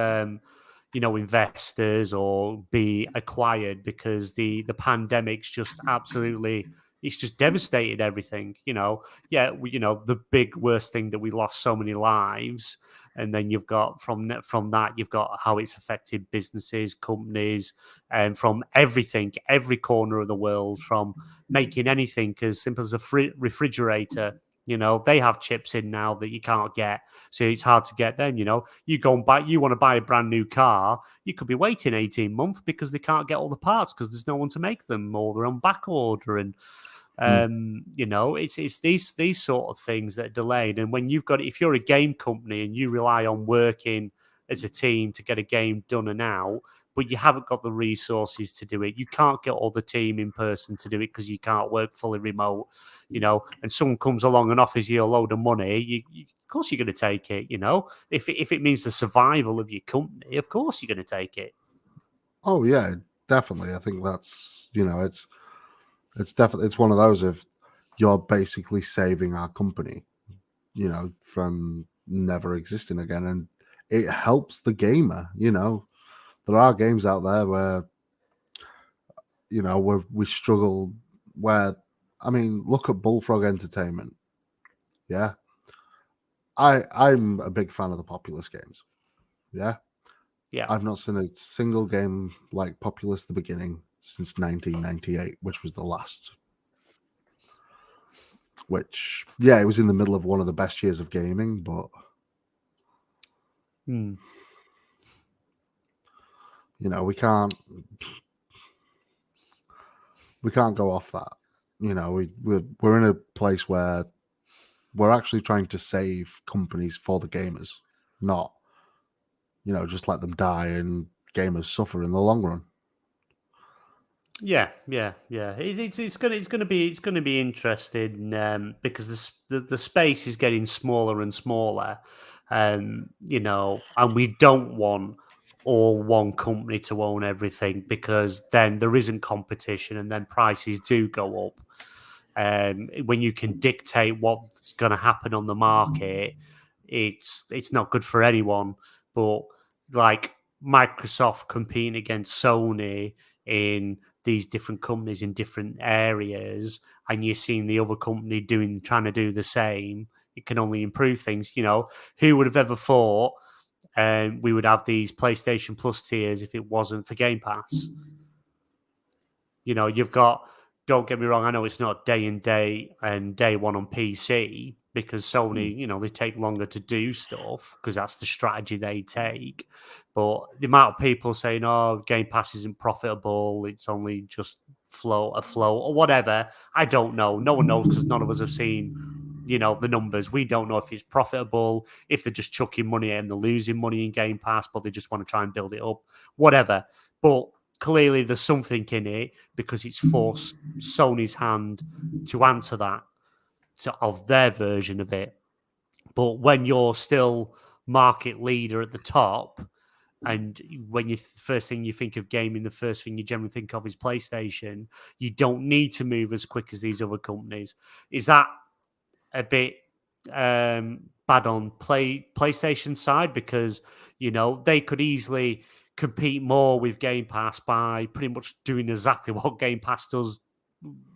investors or be acquired because the pandemic's just absolutely it's just devastated everything. The big worst thing that we lost so many lives, and then you've got from that you've got how it's affected businesses, companies, and from everything, every corner of the world, from making anything as simple as a refrigerator. They have chips in now that you can't get, so it's hard to get them. You go and buy, you want to buy a brand new car, you could be waiting 18 months because they can't get all the parts because there's no one to make them or they're on back order. And it's these sort of things that are delayed. And when if you're a game company and you rely on working as a team to get a game done and out, but you haven't got the resources to do it. You can't get all the team in person to do it because you can't work fully remote, and someone comes along and offers you a load of money, of course you're going to take it, If it means the survival of your company, of course you're going to take it. Oh, yeah, definitely. I think that's, it's definitely, it's one of those of you're basically saving our company, from never existing again. And it helps the gamer, There are games out there where, where we struggle, look at Bullfrog Entertainment. Yeah. I'm a big fan of the Populous games. Yeah. Yeah. I've not seen a single game like Populous the Beginning since 1998, which was the last. Which, it was in the middle of one of the best years of gaming, but we can't go off that. We're in a place where we're actually trying to save companies for the gamers, not just let them die and gamers suffer in the long run. Yeah. It's going to be interesting because the space is getting smaller and smaller, and we don't want all one company to own everything, because then there isn't competition and then prices do go up. When you can dictate what's going to happen on the market, it's not good for anyone. But like Microsoft competing against Sony in these different companies in different areas, and you're seeing the other company trying to do the same, it can only improve things. Who would have ever thought we would have these PlayStation Plus tiers if it wasn't for Game Pass? You've got, don't get me wrong, I know it's not day and day and day one on PC, because Sony, they take longer to do stuff because that's the strategy they take. But the amount of people saying, oh, Game Pass isn't profitable, it's only just a flow or whatever, I don't know. No one knows, because none of us have seen, the numbers. We don't know if it's profitable, if they're just chucking money and they're losing money in Game Pass, but they just want to try and build it up, whatever. But clearly there's something in it, because it's forced Sony's hand to answer that, of their version of it. But when you're still market leader at the top, and when you first thing you think of gaming, the first thing you generally think of is PlayStation, you don't need to move as quick as these other companies. Is that a bit bad on PlayStation side? Because they could easily compete more with Game Pass by pretty much doing exactly what Game Pass does,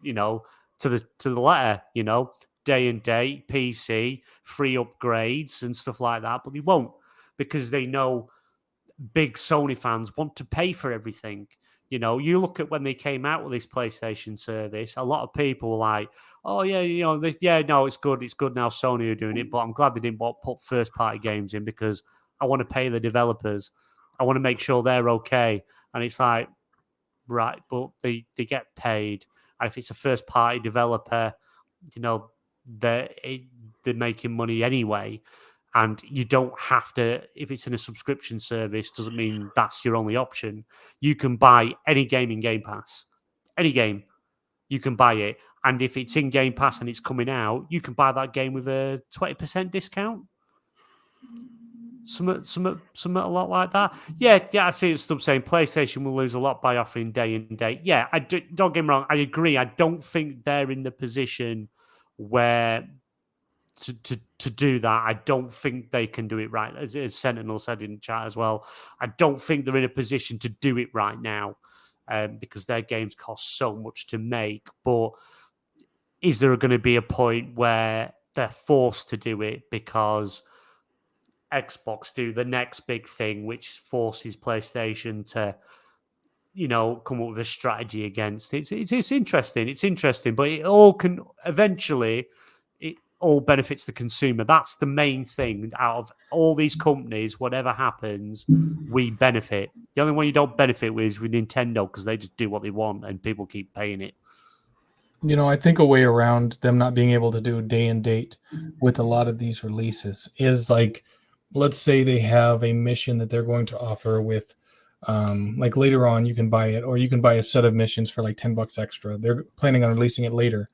to the letter, day and date, PC, free upgrades and stuff like that. But they won't, because they know big Sony fans want to pay for everything. You look at when they came out with this PlayStation service, a lot of people were like, oh, yeah, no, it's good. It's good now Sony are doing it, but I'm glad they didn't put first-party games in, because I want to pay the developers. I want to make sure they're okay. And it's like, right, but they get paid. And if it's a first-party developer, they're making money anyway. And you don't have to, if it's in a subscription service, doesn't mean that's your only option. You can buy any game in Game Pass. Any game, you can buy it. And if it's in Game Pass and it's coming out, you can buy that game with a 20% discount. Something a lot like that. Yeah, I see it's still saying PlayStation will lose a lot by offering day and date. Yeah, don't get me wrong, I agree. I don't think they're in the position where to do that. I don't think they can do it right. As Sentinel said in chat as well, I don't think they're in a position to do it right now, because their games cost so much to make. But is there going to be a point where they're forced to do it because Xbox do the next big thing, which forces PlayStation to, come up with a strategy against it? It's interesting. It's interesting, but it all can eventually, it all benefits the consumer. That's the main thing. Out of all these companies, whatever happens, we benefit. The only one you don't benefit with is with Nintendo, because they just do what they want and people keep paying it. I think a way around them not being able to do day and date with a lot of these releases is like let's say they have a mission that they're going to offer with, like later on, you can buy it, or you can buy a set of missions for like $10 extra. They're planning on releasing it later,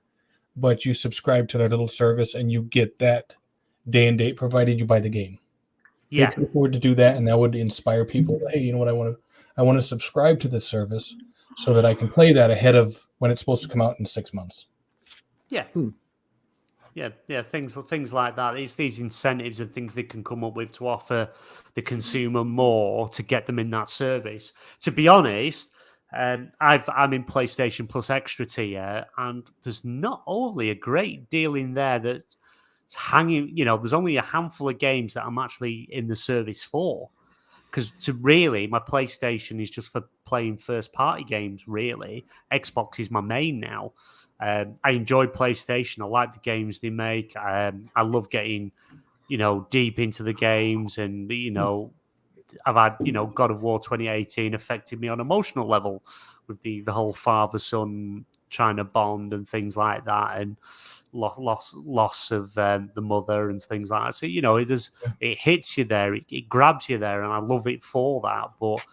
but you subscribe to their little service and you get that day and date provided you buy the game. Yeah. They could afford to do that, and that would inspire people. Hey, you know what? I want to subscribe to this service so that I can play that ahead of when it's supposed to come out in 6 months. Yeah. Yeah, things like that. It's these incentives and things they can come up with to offer the consumer more to get them in that service. To be honest, I'm in PlayStation Plus Extra tier, and there's not only a great deal in there that's hanging. There's only a handful of games that I'm actually in the service for. Because my PlayStation is just for playing first-party games, really. Xbox is my main now. I enjoy PlayStation. I like the games they make. I love getting, deep into the games. And, I've had, God of War 2018 affected me on an emotional level with the whole father-son trying to bond and things like that. And loss of the mother and things like that. So it hits you there, it grabs you there, and I love it for that. But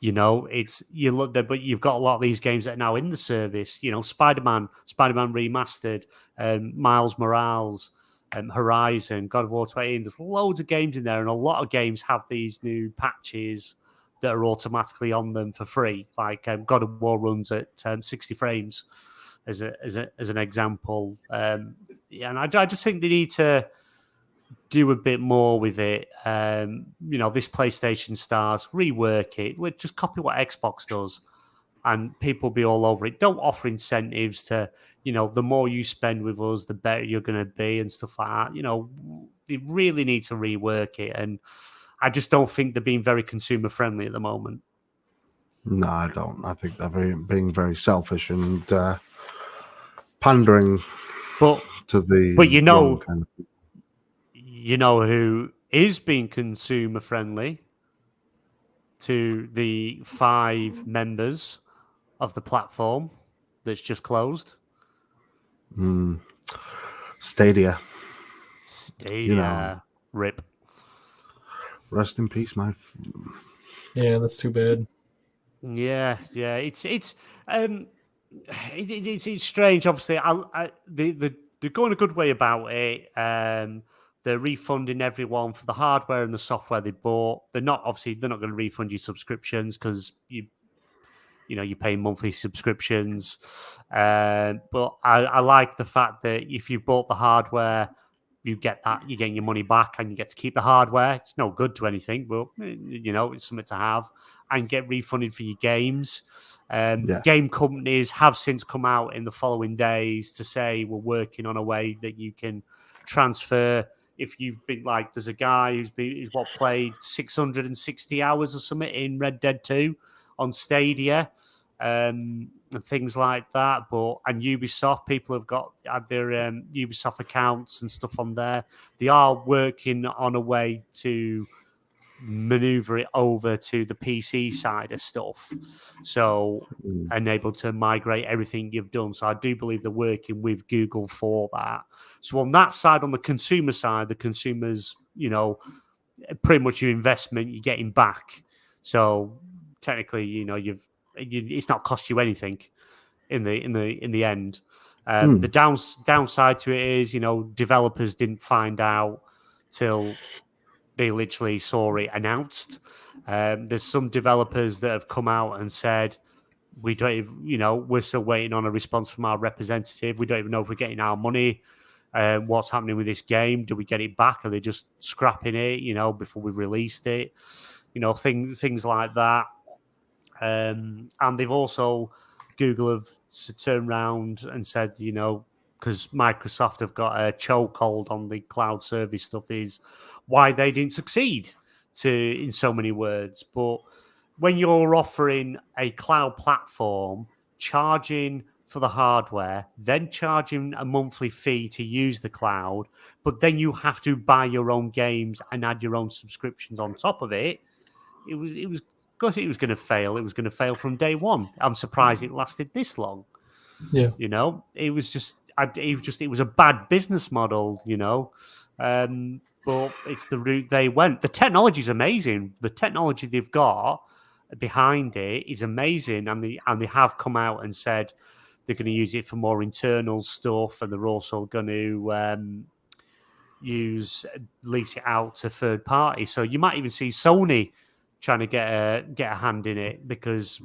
it's you look there, but you've got a lot of these games that are now in the service. Spider-Man Remastered, Miles Morales, Horizon, God of War 20. There's loads of games in there, and a lot of games have these new patches that are automatically on them for free. Like God of War runs at 60 frames. As an example, and I just think they need to do a bit more with it. This PlayStation stars, rework it. Just copy what Xbox does, and people will be all over it. Don't offer incentives to, the more you spend with us, the better you're going to be and stuff like that. They really need to rework it, and I just don't think they're being very consumer friendly at the moment. No, I don't. I think they're being very selfish and pandering to the wrong kind of people. Who is being consumer friendly to the 5 members of the platform that's just closed? Stadia. Rip. Rest in peace, Yeah, that's too bad. Yeah. It's strange. Obviously, they're going a good way about it. They're refunding everyone for the hardware and the software they bought. They're not going to refund your subscriptions because you pay monthly subscriptions. But I like the fact that if you bought the hardware, you get that, you're getting your money back, and you get to keep the hardware. It's no good to anything, but it's something to have, and get refunded for your games. Game companies have since come out in the following days to say we're working on a way that you can transfer. If you've been there's a guy who's played 660 hours or something in Red Dead 2 on Stadia, and things like that. And Ubisoft, people have had their Ubisoft accounts and stuff on there. They are working on a way to maneuver it over to the PC side of stuff, so and able to migrate everything you've done. So I do believe they're working with Google for that. So on that side, on the consumer side, the consumers, pretty much your investment you're getting back. So technically, it's not cost you anything in the end. The downside to it is, developers didn't find out till they literally saw it announced. There's some developers that have come out and said, we don't even, we're still waiting on a response from our representative. We don't even know if we're getting our money. What's happening with this game? Do we get it back? Are they just scrapping it, before we released it? Things like that. And they've also, Google have turned around and said, because Microsoft have got a chokehold on the cloud service stuff, is why they didn't succeed, in so many words. But when you're offering a cloud platform, charging for the hardware, then charging a monthly fee to use the cloud, but then you have to buy your own games and add your own subscriptions on top of it, it was because it was going to fail. It was going to fail from day one. I'm surprised it lasted this long. Yeah, it was a bad business model. But it's the route they went. The technology is amazing. The technology they've got behind it is amazing, and they have come out and said they're going to use it for more internal stuff, and they're also going to lease it out to third parties. So you might even see Sony trying to get a hand in it, because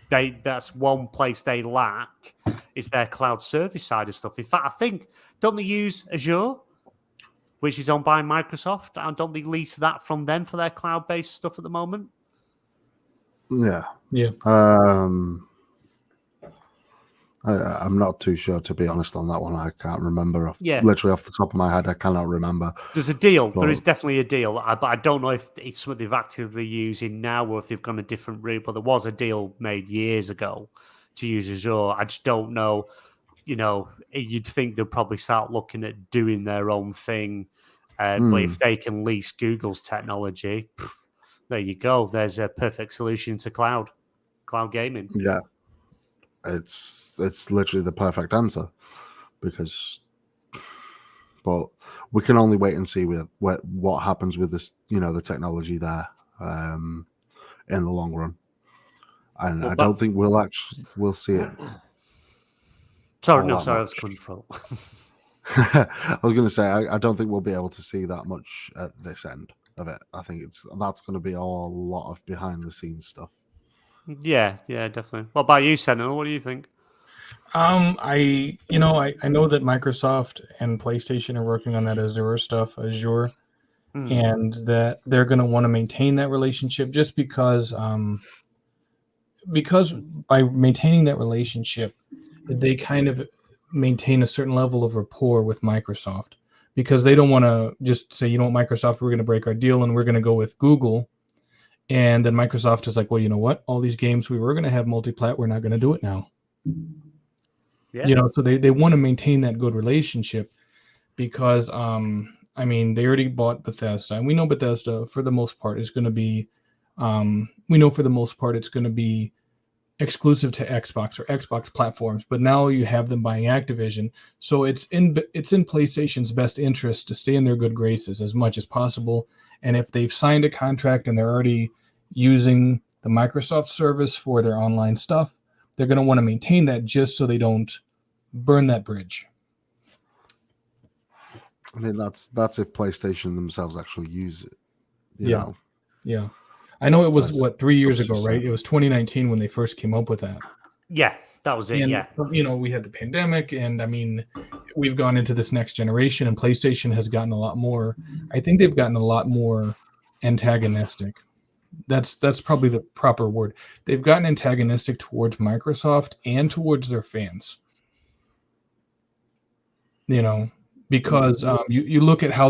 that's one place they lack, is their cloud service side of stuff. In fact, I think, don't they use Azure, which is owned by Microsoft, and don't they lease that from them for their cloud-based stuff at the moment? Yeah. I'm not too sure, to be honest, on that one. I can't remember. Literally off the top of my head, I cannot remember. There's a deal. There is definitely a deal. But I don't know if it's something they've actively using now, or if they've gone a different route. But there was a deal made years ago to use Azure. I just don't know. You'd think they'll probably start looking at doing their own thing. But if they can lease Google's technology, there you go. There's a perfect solution to cloud gaming. Yeah. It's literally the perfect answer, but we can only wait and see with what happens with this, the technology there in the long run, and I don't think we'll see it. Sorry, I was coming from. I was going to say I don't think we'll be able to see that much at this end of it. I think that's going to be a lot of behind the scenes stuff. Yeah, definitely. What about you, Sentinel? What do you think? I know that Microsoft and PlayStation are working on that Azure stuff, and that they're going to want to maintain that relationship, just because by maintaining that relationship, they kind of maintain a certain level of rapport with Microsoft, because they don't want to just say, Microsoft, we're going to break our deal and we're going to go with Google. And then Microsoft is like, well, you know what? All these games we were going to have multi-plat, we're not going to do it now. Yeah. So they want to maintain that good relationship, because, they already bought Bethesda. And we know Bethesda, for the most part, is going to be, it's going to be exclusive to Xbox or Xbox platforms. But now you have them buying Activision. So it's in PlayStation's best interest to stay in their good graces as much as possible. And if they've signed a contract and they're already using the Microsoft service for their online stuff, they're going to want to maintain that, just so they don't burn that bridge. I mean, that's if PlayStation themselves actually use it. You know? Yeah. I know it was 3 years ago, right? It was 2019 when they first came up with that. Yeah, that was it. And, yeah. We had the pandemic, and we've gone into this next generation, and PlayStation has gotten a lot more. I think they've gotten a lot more antagonistic. That's probably the proper word. They've gotten antagonistic towards Microsoft and towards their fans. Because you look at how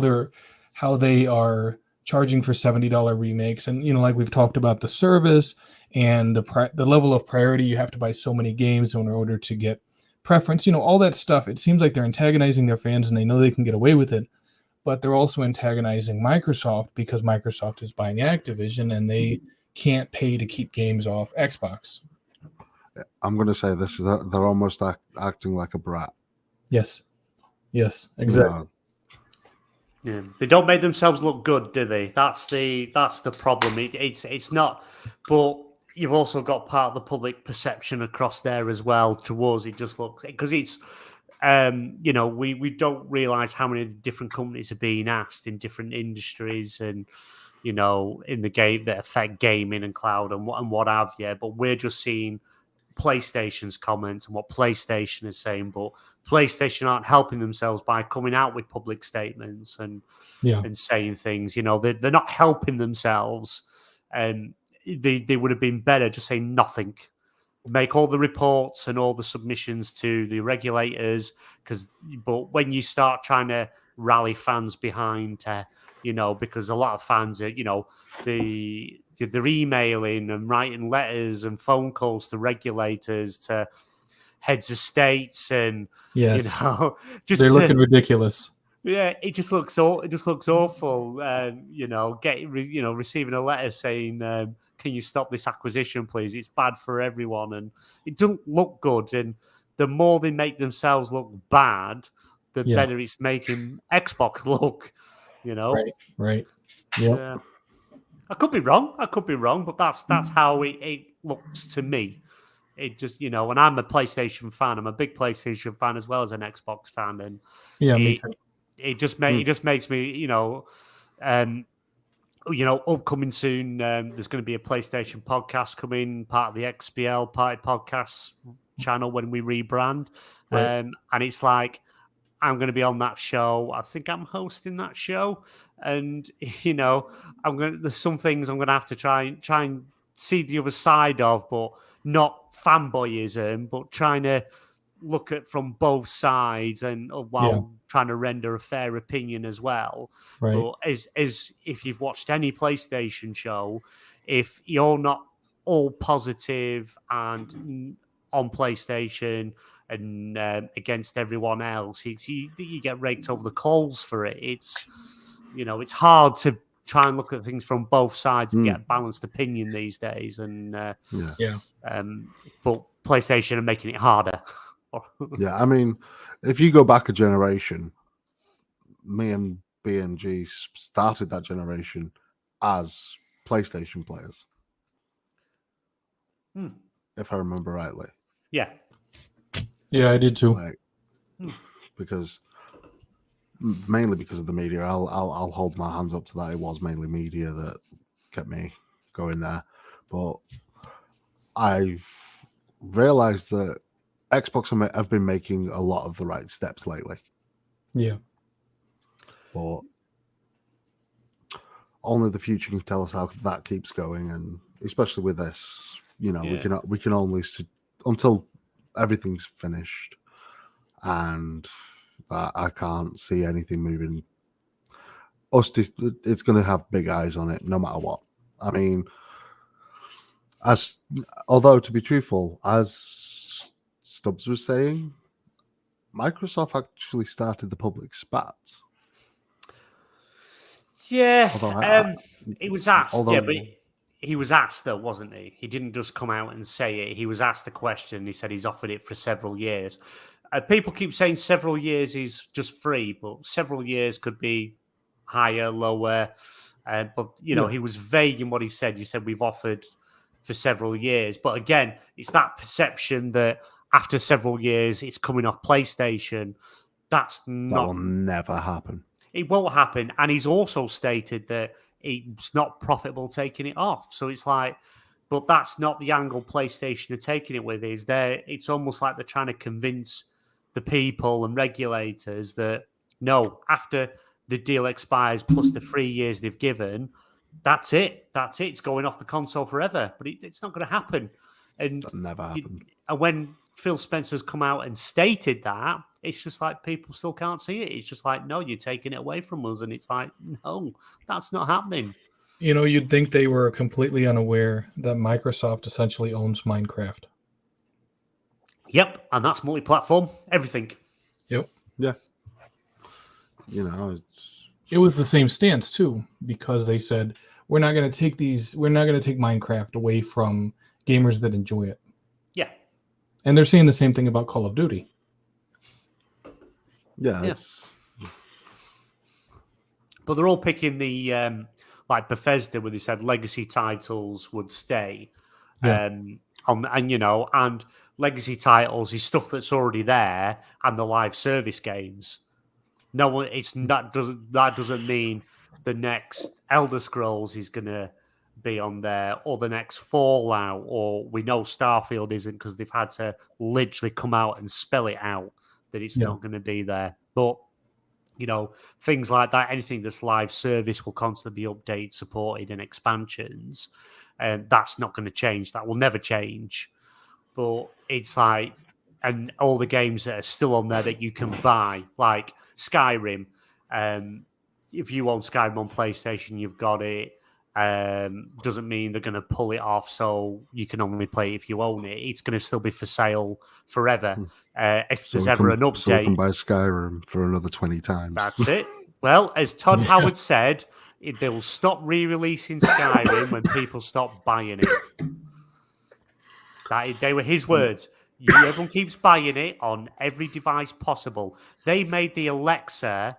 they are charging for $70 remakes, and like we've talked about, the service and the level of priority. You have to buy so many games in order to get preference. All that stuff. It seems like they're antagonizing their fans, and they know they can get away with it. But they're also antagonizing Microsoft, because Microsoft is buying Activision and they can't pay to keep games off Xbox. I'm going to say this: they're almost acting like a brat. Yes, exactly. Yeah, they don't make themselves look good, do they? That's the problem. It's not, but you've also got part of the public perception across there as well towards it. Just looks, because it's. We don't realize how many different companies are being asked in different industries, and in the game that affect gaming and cloud and what have you. But we're just seeing PlayStation's comments and what PlayStation is saying, but PlayStation aren't helping themselves by coming out with public statements and saying things. They're not helping themselves, and they would have been better just saying nothing. Make all the reports and all the submissions to the regulators, but when you start trying to rally fans behind, because a lot of fans are, they're emailing and writing letters and phone calls to regulators, to heads of states, and just they're looking ridiculous. Yeah, it just looks awful. Receiving a letter saying, "Can you stop this acquisition, please? It's bad for everyone," and it doesn't look good. And the more they make themselves look bad, the better it's making Xbox look. You know, right. Yep. Yeah. I could be wrong, but that's how it looks to me. It just, and I'm a PlayStation fan. I'm a big PlayStation fan as well as an Xbox fan, and me too. It just makes me, upcoming soon. There's going to be a PlayStation podcast coming, part of the XBL Party Podcast channel when we rebrand, and it's like I'm going to be on that show. I think I'm hosting that show, and there's some things I'm going to have to try and see the other side of, but not fanboyism, but trying to look at from both sides and while trying to render a fair opinion as well. Right. But as if you've watched any PlayStation show, if you're not all positive and on PlayStation and against everyone else, you get raked over the coals for it. It's hard to try and look at things from both sides and get a balanced opinion these days. And but PlayStation are making it harder. Yeah, I mean, if you go back a generation, me and BNG started that generation as PlayStation players. If I remember rightly. Yeah, I did too. Because mainly because of the media. I'll hold my hands up to that. It was mainly media that kept me going there. But I've realized that Xbox have been making a lot of the right steps lately. Yeah. But only the future can tell us how that keeps going, and especially with this, we can only until everything's finished, and I can't see anything moving. It's going to have big eyes on it, no matter what. I mean, although to be truthful, as Stubbs was saying, Microsoft actually started the public spat. Yeah, he was asked. But he was asked, though, wasn't he? He didn't just come out and say it. He was asked the question. He said he's offered it for several years. People keep saying several years is just free, but several years could be higher, lower. But he was vague in what he said. He said we've offered for several years, but again, it's that perception that after several years it's coming off PlayStation. That will never happen. It won't happen. And he's also stated that it's not profitable taking it off. So it's like, but that's not the angle PlayStation are taking it with. It's almost like they're trying to convince the people and regulators that no, after the deal expires plus the 3 years they've given, that's it. It's going off the console forever. But it's not going to happen. And that never happened. And when Phil Spencer's come out and stated that, it's just like people still can't see it. It's just like, no, you're taking it away from us. And it's like, no, that's not happening. You'd think they were completely unaware that Microsoft essentially owns Minecraft. Yep, and that's multi-platform, everything. Yep. Yeah. It was the same stance too, because they said we're not going to take Minecraft away from gamers that enjoy it. Yeah. And they're saying the same thing about Call of Duty. Yeah. But they're all picking the like Bethesda, where they said legacy titles would stay. Yeah. And legacy titles is stuff that's already there, and the live service games. No, that doesn't mean the next Elder Scrolls is going to be on there, or the next Fallout, or we know Starfield isn't because they've had to literally come out and spell it out that it's not going to be there. But things like that, anything that's live service will constantly be updated, supported, and expansions, and that's not going to change. That will never change. But it's like, and all the games that are still on there that you can buy, like Skyrim. If you own Skyrim on PlayStation, you've got it. Doesn't mean they're going to pull it off, so you can only play it if you own it. It's going to still be for sale forever. If there's ever an update, so we can buy Skyrim for another 20 times. That's it. Well, as Todd Howard said, they will stop re-releasing Skyrim when people stop buying it. They were his words. Everyone keeps buying it on every device possible. They made the Alexa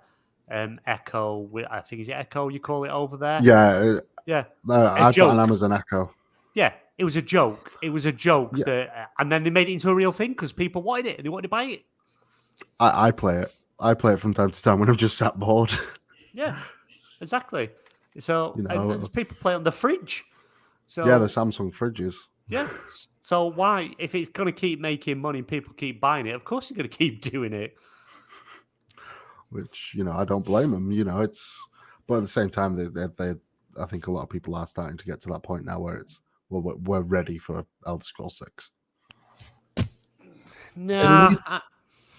Echo. I think is it Echo you call it over there? Yeah, Yeah. I've got an Amazon Echo. Yeah, it was a joke. It was a joke Yeah. that, and then they made it into a real thing because people wanted it and they wanted to buy it. I play it. I play it from time to time when I'm just sat bored. Yeah, exactly. So, You and know, there's people play on the fridge. So yeah, the Samsung fridges. yeah. So why, if it's going to keep making money and people keep buying it, of course you're going to keep doing it. Which, you know, I don't blame them. You know, it's, but at the same time, they I think a lot of people are starting to get to that point now where it's, well, we're ready for Elder Scrolls 6. No.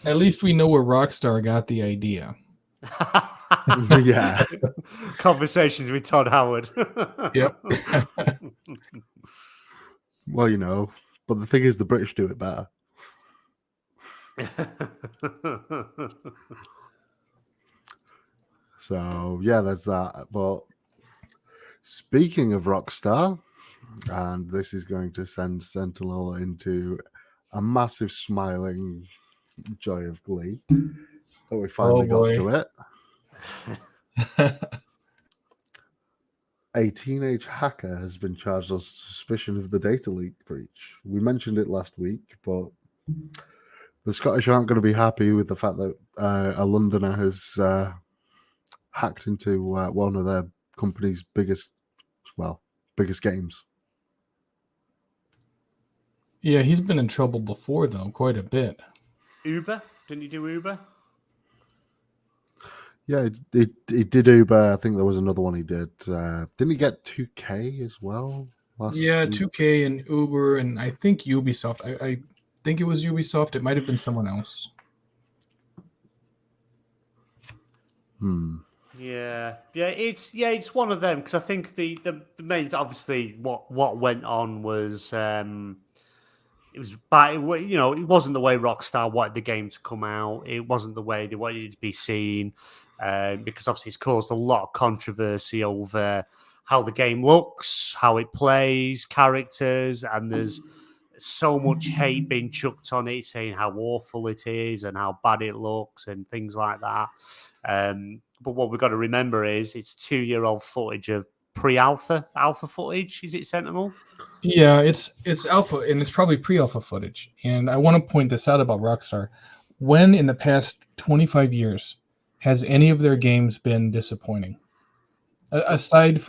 At least we know where Rockstar got the idea. Yeah. Conversations with Todd Howard. Yep. Well, you know, but the thing is, the British do it better. So yeah, there's that. But speaking of Rockstar, and this is going to send Sentinel into a massive smiling joy of glee that we finally got to it. A teenage hacker has been charged on suspicion of the data leak breach. We mentioned it last week, but the Scottish aren't going to be happy with the fact that a Londoner has hacked into one of their company's biggest games. Yeah, he's been in trouble before, though, quite a bit. Uber? Didn't he do Uber? Yeah, he did Uber. I think there was another one he did. Didn't he get 2K as well? Yeah, 2K and Uber, and I think Ubisoft. I think it was Ubisoft. It might have been someone else. Yeah, it's one of them because I think the main, obviously what went on was it was it wasn't the way Rockstar wanted the game to come out. It wasn't the way they wanted it to be seen because obviously it's caused a lot of controversy over how the game looks, how it plays, characters, and there's so much hate being chucked on it, saying how awful it is and how bad it looks and things like that. But what we've got to remember is it's 2-year-old footage of pre-alpha footage. Is it Sentinel? Yeah, it's alpha, and it's probably pre-alpha footage. And I want to point this out about Rockstar. When in the past 25 years has any of their games been disappointing? Aside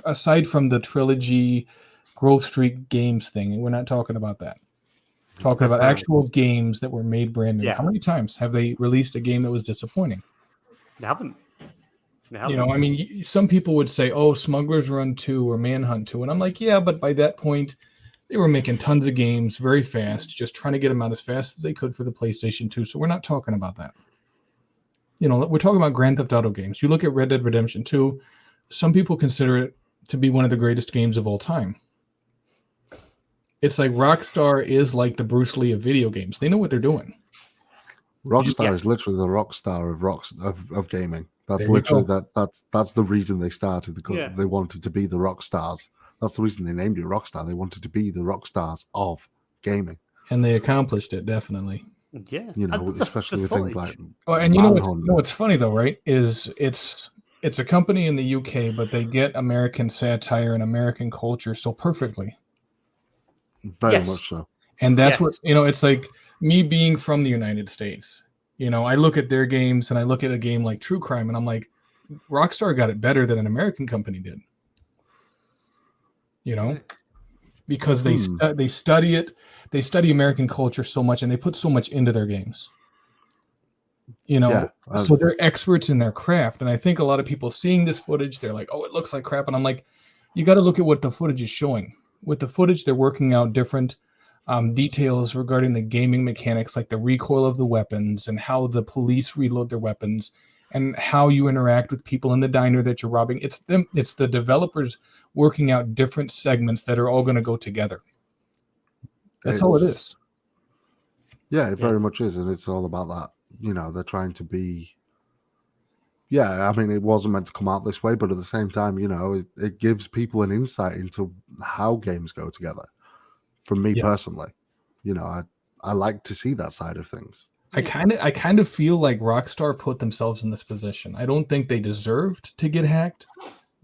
from the trilogy Grove Street Games thing, and we're not talking about that. Talking about actual games that were made brand new. Yeah. How many times have they released a game that was disappointing? They haven't. You know, I mean, some people would say, "Oh, Smuggler's Run 2 or Manhunt 2," and I'm like, "Yeah, but by that point, they were making tons of games very fast, just trying to get them out as fast as they could for the PlayStation 2." So we're not talking about that. You know, we're talking about Grand Theft Auto games. You look at Red Dead Redemption 2. Some people consider it to be one of the greatest games of all time. It's like Rockstar is like the Bruce Lee of video games. They know what they're doing. Rockstar is literally the Rockstar of gaming. That's literally that's the reason they started, because they wanted to be the rock stars. That's the reason they named it Rockstar. They wanted to be the rock stars of gaming, and they accomplished it, definitely. Yeah, you know, especially with things like. Oh, and you know what's funny though, right? Is it's a company in the UK, but they get American satire and American culture so perfectly. Very much so. And that's what, you know, it's like me being from the United States. You know, I look at their games and I look at a game like True Crime and I'm like, Rockstar got it better than an American company did. You know, because they study it. They study American culture so much and they put so much into their games. You know, so they're experts in their craft. And I think a lot of people seeing this footage, they're like, oh, it looks like crap. And I'm like, you got to look at what the footage is showing. With the footage, they're working out different details regarding the gaming mechanics, like the recoil of the weapons and how the police reload their weapons and how you interact with people in the diner that you're robbing. It's the developers working out different segments that are all going to go together. That's all it is. Yeah, it very much is. And it's all about that. You know, they're trying to be. Yeah, I mean, it wasn't meant to come out this way, but at the same time, you know, it gives people an insight into how games go together. For me personally, you know, I like to see that side of things. I kind of feel like Rockstar put themselves in this position. I don't think they deserved to get hacked,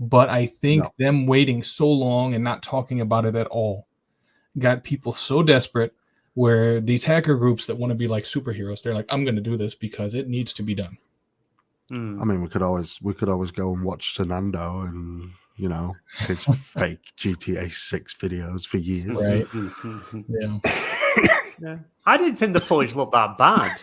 but I think them waiting so long and not talking about it at all got people so desperate where these hacker groups that want to be like superheroes, they're like, I'm going to do this because it needs to be done. I mean, we could always go and watch Fernando and his fake GTA 6 videos for years. Right. Yeah. I didn't think the footage looked that bad.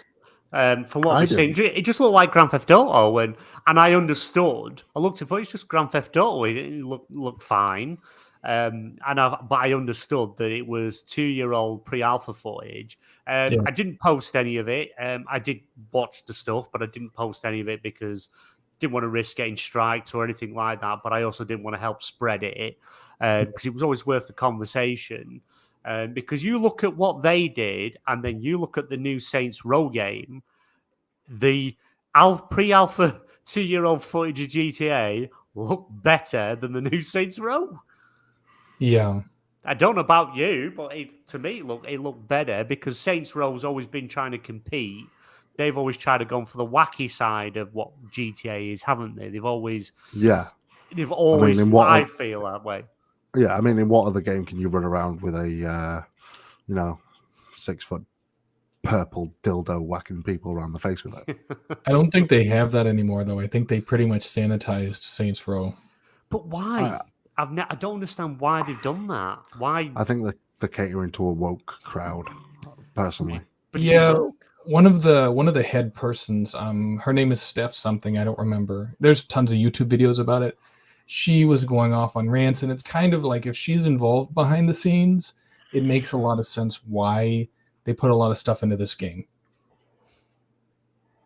From what we've seen, it just looked like Grand Theft Auto, and I understood. I looked at it; it's just Grand Theft Auto. It looked fine, but I understood that it was 2-year-old pre-alpha footage. I didn't post any of it. I did watch the stuff, but I didn't post any of it because I didn't want to risk getting striked or anything like that. But I also didn't want to help spread it because it was always worth the conversation. Because you look at what they did, and then you look at the new Saints Row game, the pre-alpha 2-year-old footage of GTA looked better than the new Saints Row. Yeah. I don't know about you, but to me, it looked better because Saints Row's always been trying to compete. They've always tried to go for the wacky side of what GTA is, haven't they? They've always... I feel that way. Yeah, I mean, in what other game can you run around with a, 6-foot purple dildo whacking people around the face with it? I don't think they have that anymore, though. I think they pretty much sanitized Saints Row. But why? I don't understand why they've done that. Why? I think they're catering to a woke crowd, personally. But one of the head persons, her name is Steph something, I don't remember. There's tons of YouTube videos about it. She was going off on rants, and it's kind of like if she's involved behind the scenes, it makes a lot of sense why they put a lot of stuff into this game.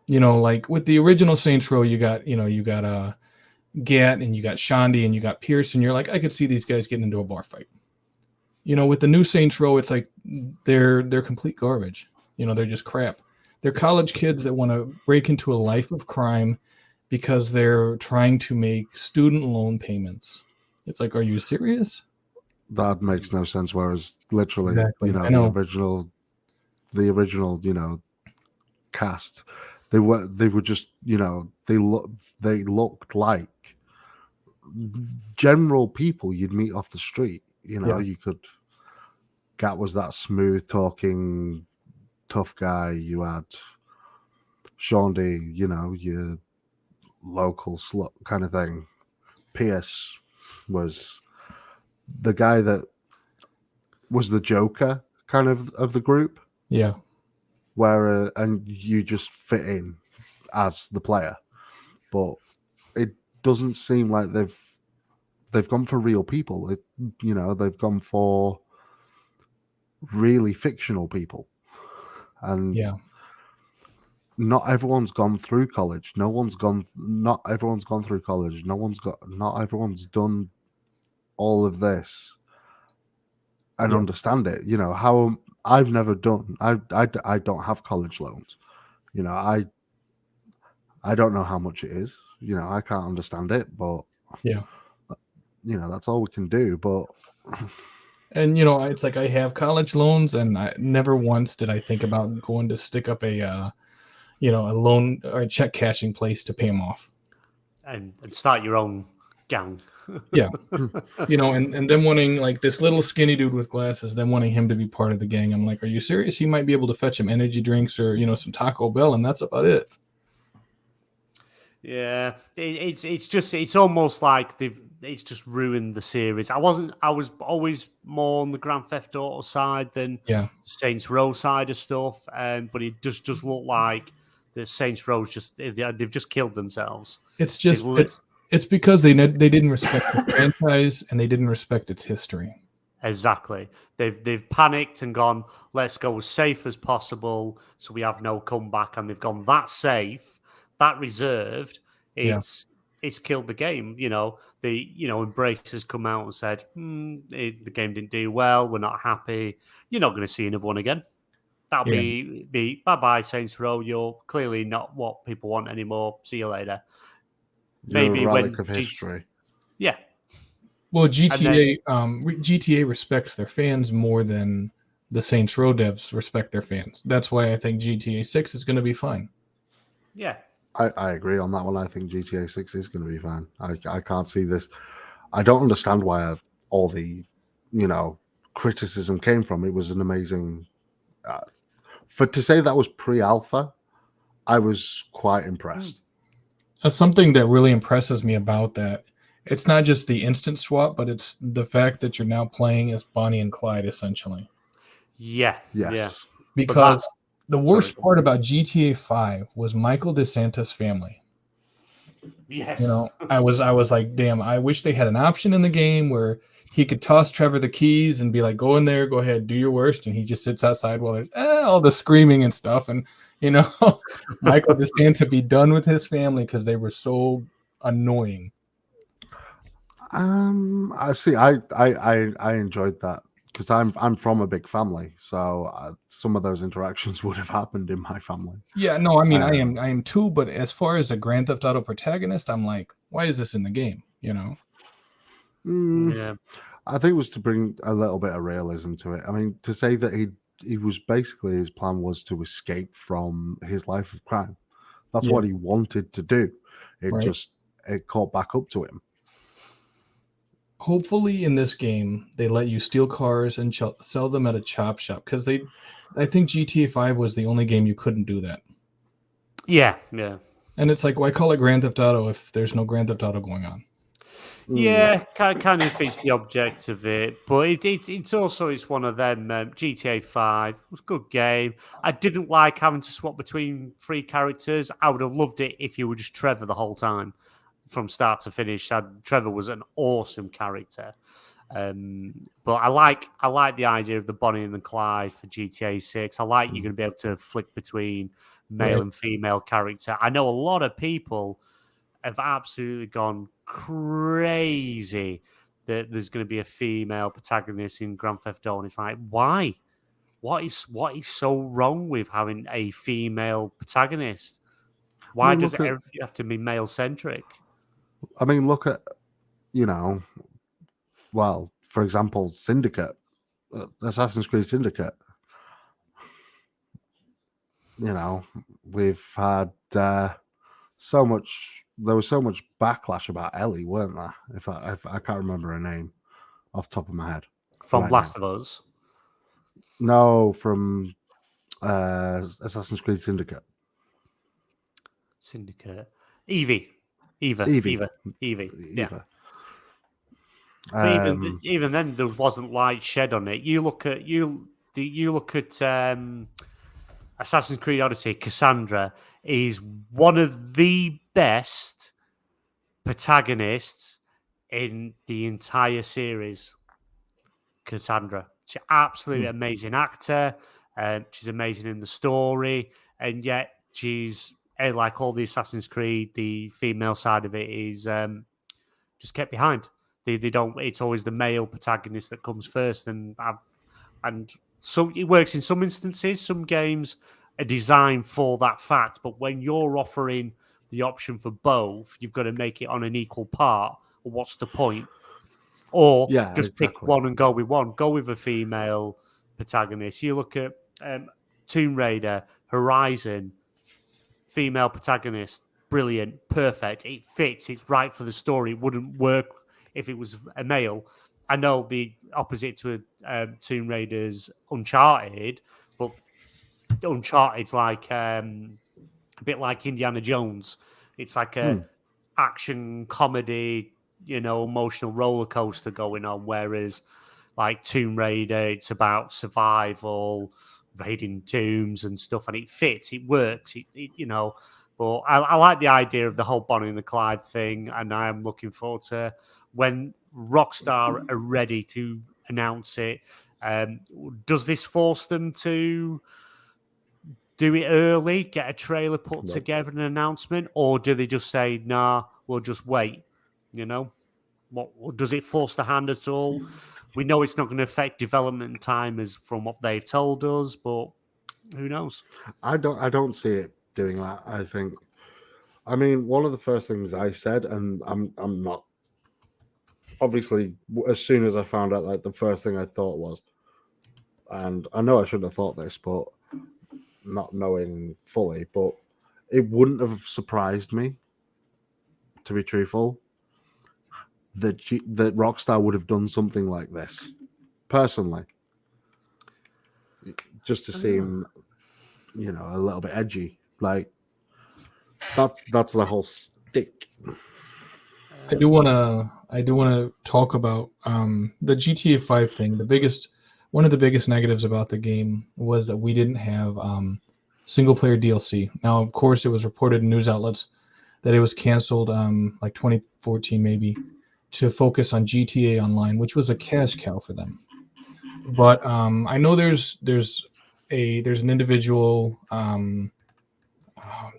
Like with the original Saints Row, you got Gat and you got Shandy and you got Pierce, and you're like, I could see these guys getting into a bar fight. With the new Saints Row, it's like they're complete garbage. They're just crap. They're college kids that want to break into a life of crime because they're trying to make student loan payments. It's like, are you serious? That makes no sense. Whereas literally, exactly. the original, cast, they were just, they looked like general people you'd meet off the street. You could. Gat was that smooth talking, tough guy. You had Shandy, your local slut kind of thing. Pierce was the guy that was the Joker kind of the group. Yeah. Where and you just fit in as the player, but it doesn't seem like they've gone for real people. They've gone for really fictional people, and not everyone's gone through college. Not everyone's gone through college. Not everyone's done all of this and understand it. How I've never done. I don't have college loans. I don't know how much it is. I can't understand it, but that's all we can do. But and it's like I have college loans, and I never once did I think about going to stick up a loan or a check cashing place to pay them off and start your own gang. Yeah. And then wanting like this little skinny dude with glasses, then wanting him to be part of the gang. I'm like, are you serious? He might be able to fetch him energy drinks or some Taco Bell, and that's about it. Yeah, it's almost like it's just ruined the series. I was always more on the Grand Theft Auto side than Saints Row side of stuff, but it just look like the Saints Row's they've just killed themselves. It's just it's because they didn't respect the franchise and they didn't respect its history. Exactly. They've panicked and gone, let's go as safe as possible so we have no comeback, and they've gone that safe, that reserved. It's killed the game. Embrace has come out and said the game didn't do well. We're not happy. You're not going to see another one again. That'll be bye Saints Row. You're clearly not what people want anymore. See you later. Maybe a relic of history. Yeah. Well, GTA respects their fans more than the Saints Row devs respect their fans. That's why I think GTA 6 is going to be fine. Yeah. I agree on that one. I think GTA 6 is going to be fine. I can't see this. I don't understand why all the, criticism came from. It was an amazing... to say that was pre-alpha, I was quite impressed. That's something that really impresses me about that. It's not just the instant swap, but it's the fact that you're now playing as Bonnie and Clyde, essentially. Yeah. Yes. Yeah. Because the worst part about GTA 5 was Michael DeSantis' family. Yes. I was like, damn, I wish they had an option in the game where he could toss Trevor the keys and be like, go in there, go ahead, do your worst. And he just sits outside while there's all the screaming and stuff. And, Michael DeSantis be done with his family because they were so annoying. I see. I enjoyed that because I'm from a big family, so some of those interactions would have happened in my family. Yeah, no, I mean, I am too. But as far as a Grand Theft Auto protagonist, I'm like, why is this in the game? Yeah, I think it was to bring a little bit of realism to it. I mean, to say that he was basically, his plan was to escape from his life of crime. That's what he wanted to do. It caught back up to him. Hopefully in this game they let you steal cars and sell them at a chop shop, because I think GTA 5 was the only game you couldn't do that. Yeah. And it's like, why call it Grand Theft Auto if there's no Grand Theft Auto going on? Yeah, kind of defeats the object of it, but it's one of them. GTA 5 was a good game. I didn't like having to swap between 3 characters. I would have loved it if you were just Trevor the whole time, from start to finish. Trevor was an awesome character, but I like the idea of the Bonnie and the Clyde for GTA 6. I like you're going to be able to flick between male and female character. I know a lot of people have absolutely gone crazy that there's going to be a female protagonist in Grand Theft Auto, and it's like, why? What is so wrong with having a female protagonist? Why does it have to be male centric? I mean, look at, well, for example, Syndicate, Assassin's Creed Syndicate. We've had so much. There was so much backlash about Ellie, weren't there? If I can't remember her name off the top of my head. From Last of Us? No, from Assassin's Creed Syndicate. Eva. Yeah. But even then, there wasn't light shed on it. You look at Assassin's Creed Odyssey. Cassandra is one of the best protagonists in the entire series. Cassandra, she's absolutely amazing actor. She's amazing in the story, and yet she's like all the Assassin's Creed. The female side of it is just kept behind. They don't. It's always the male protagonist that comes first, and so it works in some instances. Some games are designed for that fact, but when you're offering the option for both, you've got to make it on an equal part. What's the point? Or pick one and go with one. Go with a female protagonist. You look at Tomb Raider, Horizon, female protagonist, brilliant, perfect. It fits. It's right for the story. It wouldn't work if it was a male. I know the opposite to Tomb Raider's Uncharted, but Uncharted's like a bit like Indiana Jones. It's like a action comedy, emotional roller coaster going on. Whereas, like Tomb Raider, it's about survival, raiding tombs and stuff, and it fits. It works. But I like the idea of the whole Bonnie and the Clyde thing, and I am looking forward to when Rockstar are ready to announce it. Does this force them to do it early, get a trailer put together, an announcement, or do they just say, nah, we'll just wait? What does it force the hand at all? We know it's not going to affect development time as from what they've told us, but who knows? I don't see it doing that. I mean, one of the first things I said, and I'm not, obviously, as soon as I found out, like, the first thing I thought was, and I know I shouldn't have thought this, but not knowing fully, but it wouldn't have surprised me, to be truthful, that Rockstar would have done something like this, personally, just to seem, a little bit edgy. Like that's the whole stick. I do want to talk about the GTA 5 thing. One of the biggest negatives about the game was that we didn't have single player DLC. Now, of course, it was reported in news outlets that it was canceled, like 2014 maybe, to focus on GTA Online, which was a cash cow for them. But I know there's an individual. I'm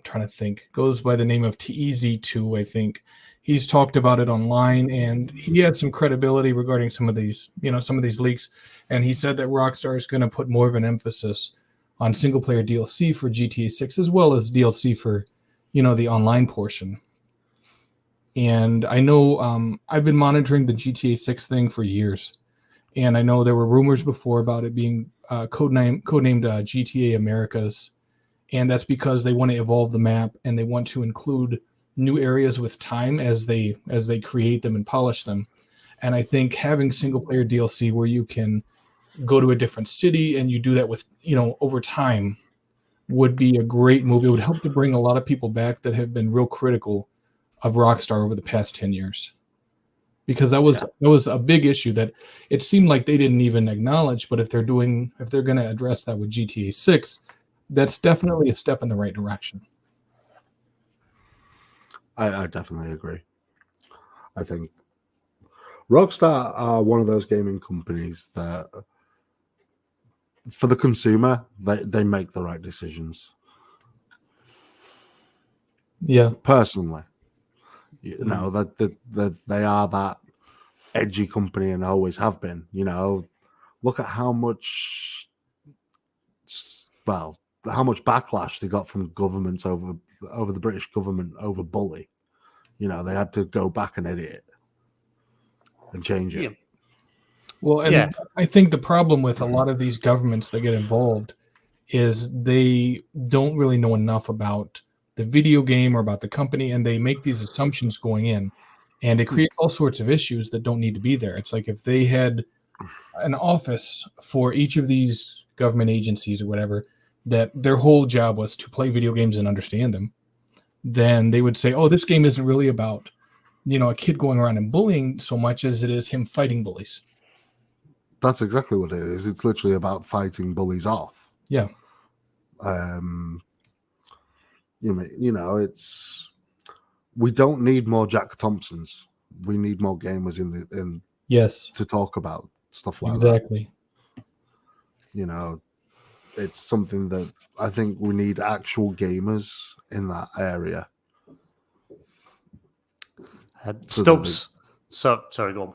trying to think. Goes by the name of TEZ2, I think. He's talked about it online, and he had some credibility regarding some of these leaks. And he said that Rockstar is going to put more of an emphasis on single player DLC for GTA 6, as well as DLC for, the online portion. And I know I've been monitoring the GTA 6 thing for years, and I know there were rumors before about it being codenamed GTA Americas, and that's because they want to evolve the map and they want to include new areas with time as they create them and polish them. And I think having single player DLC where you can go to a different city and you do that with over time would be a great move. It would help to bring a lot of people back that have been real critical of Rockstar over the past 10 years, because that was a big issue that it seemed like they didn't even acknowledge. But if they're going to address that with GTA 6, that's definitely a step in the right direction. I definitely agree. I think Rockstar are one of those gaming companies that, for the consumer, they make the right decisions. Yeah, personally, that they are that edgy company and always have been. Look at how much backlash they got from governments over the British government over Bully. They had to go back and edit it and change it. Yeah. Well, and I think the problem with a lot of these governments that get involved is they don't really know enough about the video game or about the company, and they make these assumptions going in, and it creates all sorts of issues that don't need to be there. It's like if they had an office for each of these government agencies or whatever, that their whole job was to play video games and understand them, then they would say, oh, this game isn't really about, a kid going around and bullying so much as it is him fighting bullies. That's exactly what it is. It's literally about fighting bullies off. Yeah. It's, we don't need more Jack Thompsons. We need more gamers in yes, to talk about stuff like exactly. that. It's something that I think we need actual gamers in that area. Stubbs. Sorry, go on.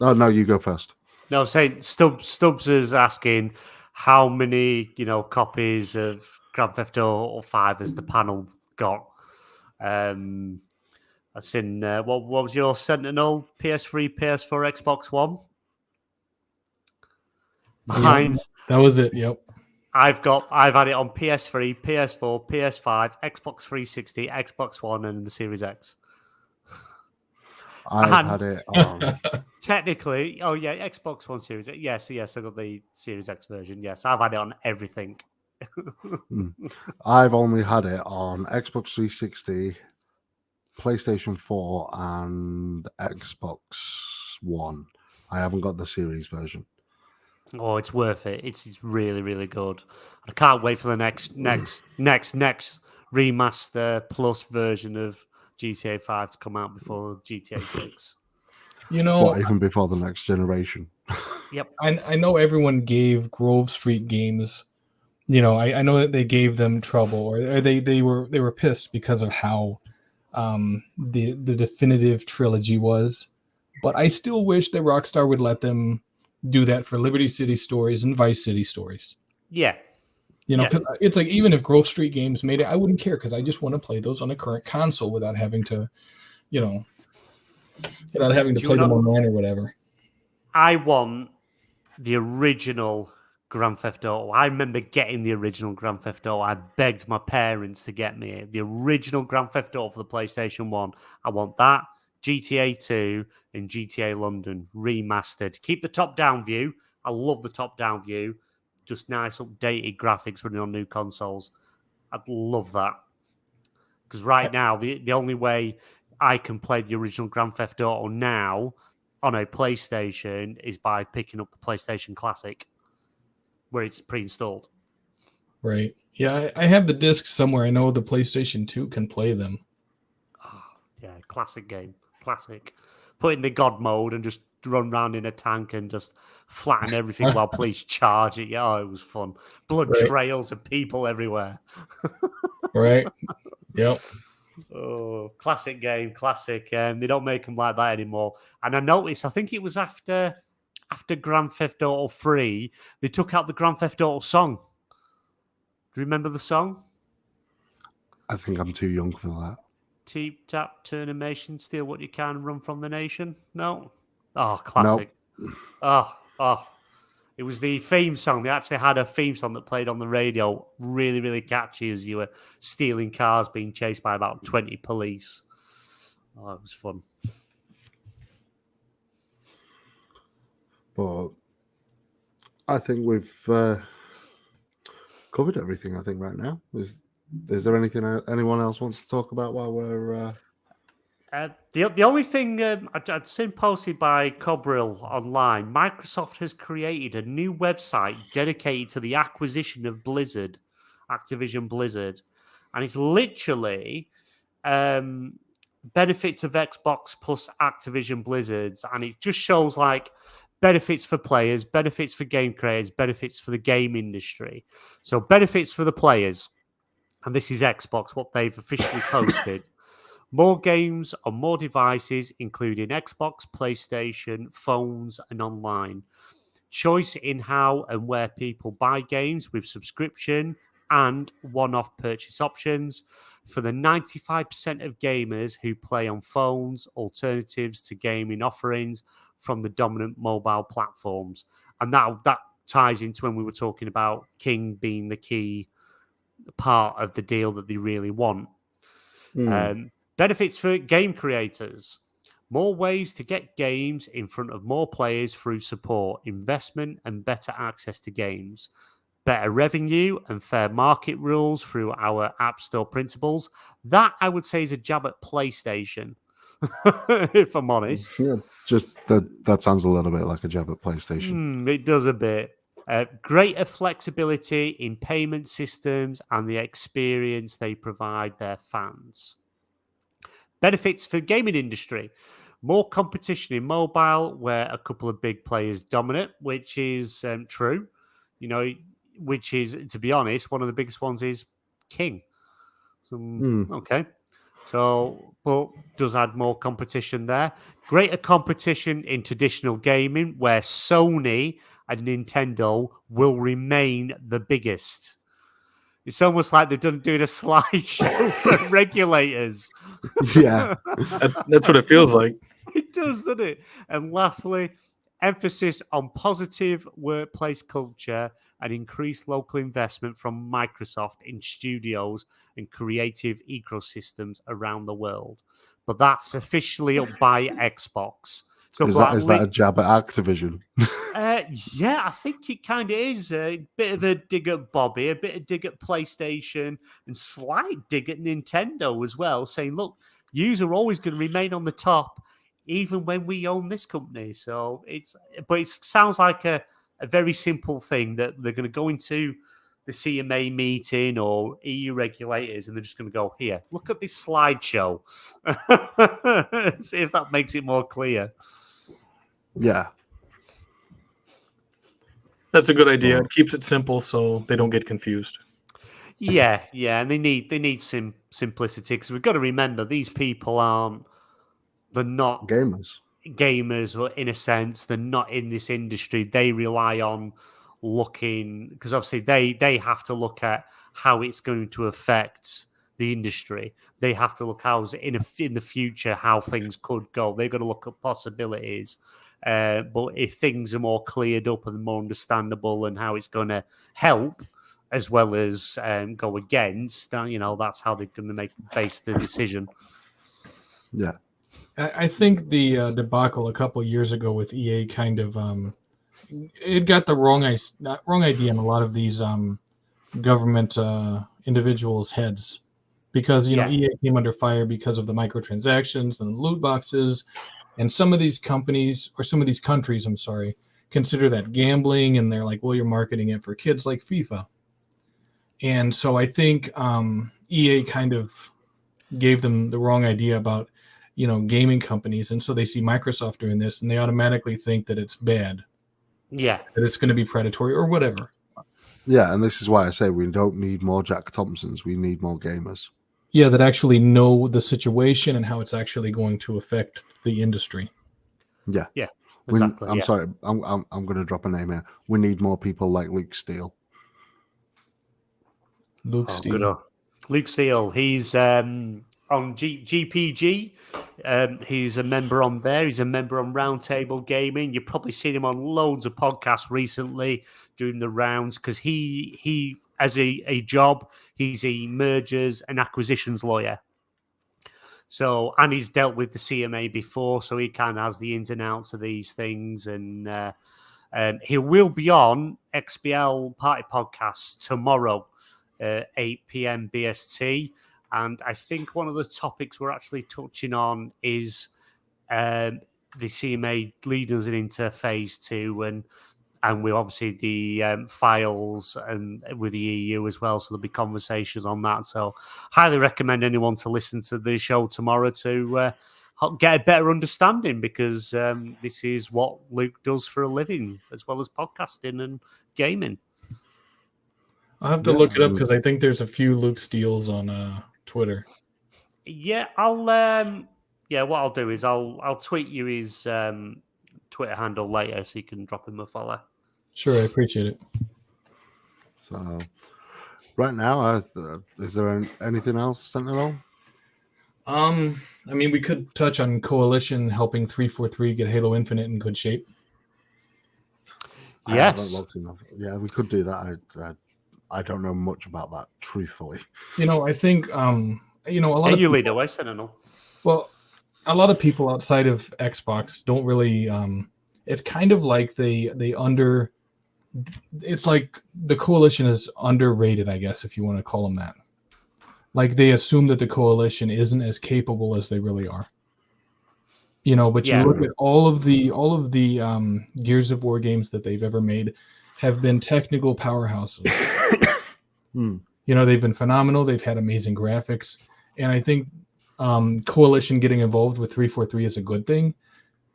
Oh no, you go first. No, I'm saying Stubbs is asking how many copies of Grand Theft Auto 5 has the panel got. I seen what was your Sentinel? PS3, PS4, Xbox One. Mine's that was it. Yep. I've had it on PS3, PS4, PS5, Xbox 360, Xbox One, and the Series X. I've had it on. Technically, Xbox One Series X. Yes, I got the Series X version. Yes, I've had it on everything. I've only had it on Xbox 360, PlayStation 4, and Xbox One. I haven't got the Series version. Oh, it's worth it. It's really, really good. I can't wait for the next remaster plus version of GTA 5 to come out before GTA 6. Even before the next generation. Yep. I know everyone gave Grove Street Games, I know that they gave them trouble, or they were pissed because of how the definitive trilogy was. But I still wish that Rockstar would let them do that for Liberty City Stories and Vice City Stories. Yeah. Cause it's like, even if Grove Street Games made it, I wouldn't care, because I just want to play those on a current console without having to, play them online or whatever. I want the original Grand Theft Auto. I remember getting the original Grand Theft Auto. I begged my parents to get me it. The original Grand Theft Auto for the PlayStation 1. I want that, GTA 2, and GTA London remastered. Keep the top-down view. I love the top-down view. Just nice, updated graphics running on new consoles. I'd love that. Because right now, the only way I can play the original Grand Theft Auto now on a PlayStation is by picking up the PlayStation Classic, where it's pre-installed. Right. Yeah, I have the discs somewhere. I know the PlayStation 2 can play them. Oh, yeah, classic game. Classic. Put in the God mode and just run around in a tank and just flatten everything while police charge it. Yeah, it was fun. Blood trails of people everywhere. Right. Yep. Oh, classic game, classic. They don't make them like that anymore. And I noticed, I think it was after Grand Theft Auto 3, they took out the Grand Theft Auto song. Do you remember the song? I think I'm too young for that. Teep, tap, turn animation, steal what you can, run from the nation. No? Oh, classic. Nope. Oh. It was the theme song. They actually had a theme song that played on the radio. Really, really catchy as you were stealing cars, being chased by about 20 police. Oh, it was fun. But I think we've covered everything, I think, right now. Is there anything anyone else wants to talk about while we're... The only thing I'd seen posted by Cobril online, Microsoft has created a new website dedicated to the acquisition of Blizzard, Activision Blizzard, and it's literally benefits of Xbox plus Activision Blizzards, and it just shows like benefits for players, benefits for game creators, benefits for the game industry. So benefits for the players, and this is Xbox, what they've officially posted. More games on more devices, including Xbox, PlayStation, phones, and online. Choice in how and where people buy games with subscription and one-off purchase options. For the 95% of gamers who play on phones, alternatives to gaming offerings from the dominant mobile platforms. And that ties into when we were talking about King being the key part of the deal that they really want. Benefits for game creators. More ways to get games in front of more players through support, investment, and better access to games. Better revenue and fair market rules through our App Store principles. That, I would say, is a jab at PlayStation, if I'm honest. Yeah, just that sounds a little bit like a jab at PlayStation. It does a bit. Greater flexibility in payment systems and the experience they provide their fans. Benefits for the gaming industry. More competition in mobile, where a couple of big players dominate, which is true. You know, which is, to be honest, one of the biggest ones is King. Okay. So, but does add more competition there. Greater competition in traditional gaming, where Sony and Nintendo will remain the biggest. It's almost like they've doing a slideshow for regulators. Yeah. That's what it feels like. It does, doesn't it? And lastly, emphasis on positive workplace culture and increased local investment from Microsoft in studios and creative ecosystems around the world. But that's officially up by Xbox. So is that a jab at Activision? Yeah, I think it kind of is a bit of a dig at Bobby, a bit of dig at PlayStation, and slight dig at Nintendo as well, saying, look, yous are always going to remain on the top, even when we own this company. So it sounds like a very simple thing that they're going to go into the CMA meeting or EU regulators, and they're just going to go, here, look at this slideshow. See if that makes it more clear. Yeah. That's a good idea. It keeps it simple so they don't get confused. Yeah, and they need simplicity, because we've got to remember these people they're not gamers, or in a sense they're not in this industry. They rely on looking, because obviously they have to look at how it's going to affect the industry. They have to look how in the future how things could go. They've got to look at possibilities. But if things are more cleared up and more understandable and how it's going to help as well as go against, that's how they're going to base the decision. Yeah. I think the debacle a couple of years ago with EA kind of it got the wrong idea in a lot of these government individuals' heads, because EA came under fire because of the microtransactions and the loot boxes, and some of these companies or some of these countries, I'm sorry, consider that gambling, and they're like, well, you're marketing it for kids like FIFA. And so I think EA kind of gave them the wrong idea about gaming companies, and so they see Microsoft doing this and they automatically think that it's bad, that it's going to be predatory or whatever. Yeah, and this is why I say we don't need more Jack Thompsons, we need more gamers. Yeah, that actually know the situation and how it's actually going to affect the industry. Yeah, exactly. I'm sorry, I'm going to drop a name here. We need more people like Luke Steele. Luke Steele, he's on GPG. He's a member on there. He's a member on Roundtable Gaming. You've probably seen him on loads of podcasts recently doing the rounds, because he as a job, he's a mergers and acquisitions lawyer. So, and he's dealt with the CMA before, so he kind of has the ins and outs of these things. And he will be on XBL Party Podcast tomorrow, 8 p.m. BST. And I think one of the topics we're actually touching on is the CMA leading us into phase 2, and we obviously the files and with the EU as well. So there'll be conversations on that. So highly recommend anyone to listen to the show tomorrow to get a better understanding, because this is what Luke does for a living, as well as podcasting and gaming. I'll have to look it up, because I think there's a few Luke Steeles on Twitter. Yeah, what I'll do is I'll tweet you his Twitter handle later, so you can drop him a follow. Sure, I appreciate it. So, right now, is there anything else, Sentinel? I mean, we could touch on Coalition helping 343 get Halo Infinite in good shape. Yes. Yeah, we could do that. I don't know much about that, truthfully. I think a lot of you lead away, Sentinel. Well, a lot of people outside of Xbox don't really. It's kind of like it's like the Coalition is underrated, I guess, if you want to call them that. Like, they assume that the Coalition isn't as capable as they really are. But you look at all of the Gears of War games that they've ever made have been technical powerhouses. They've been phenomenal. They've had amazing graphics, and I think Coalition getting involved with 343 is a good thing.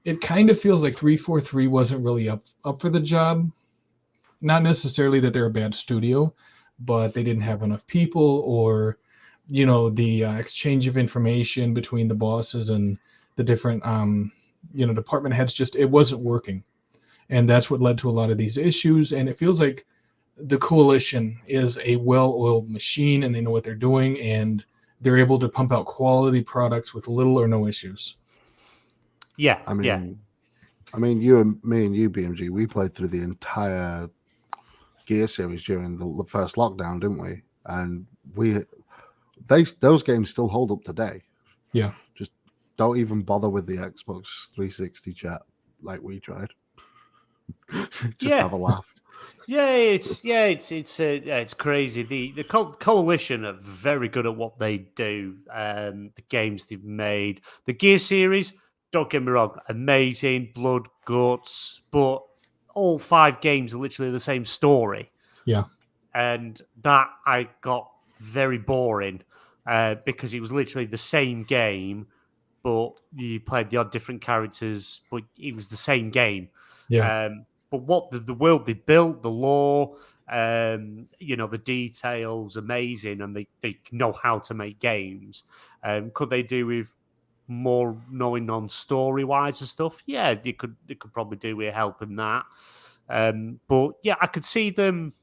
It kind of feels like 343 wasn't really up for the job. Not necessarily that they're a bad studio, but they didn't have enough people, or the exchange of information between the bosses and the different department heads, just it wasn't working, and that's what led to a lot of these issues. And it feels like the Coalition is a well-oiled machine, and they know what they're doing, and they're able to pump out quality products with little or no issues. Yeah, I mean, me and you, BMG, we played through the entire Gear series during the first lockdown, didn't we? And those games still hold up today. Yeah. Just don't even bother with the Xbox 360 chat like we tried. Just have a laugh. It's crazy. The Coalition are very good at what they do. The games they've made, the Gear series, don't get me wrong, amazing, blood, guts, but all 5 games are literally the same story. Yeah. And that I got very boring because it was literally the same game, but you played the odd different characters, but it was the same game. Yeah. But what the world they built, the lore, the details, amazing, and they know how to make games. Could they do with more knowing on story wise and stuff? Yeah, they could probably do with help in that. But yeah, I could see them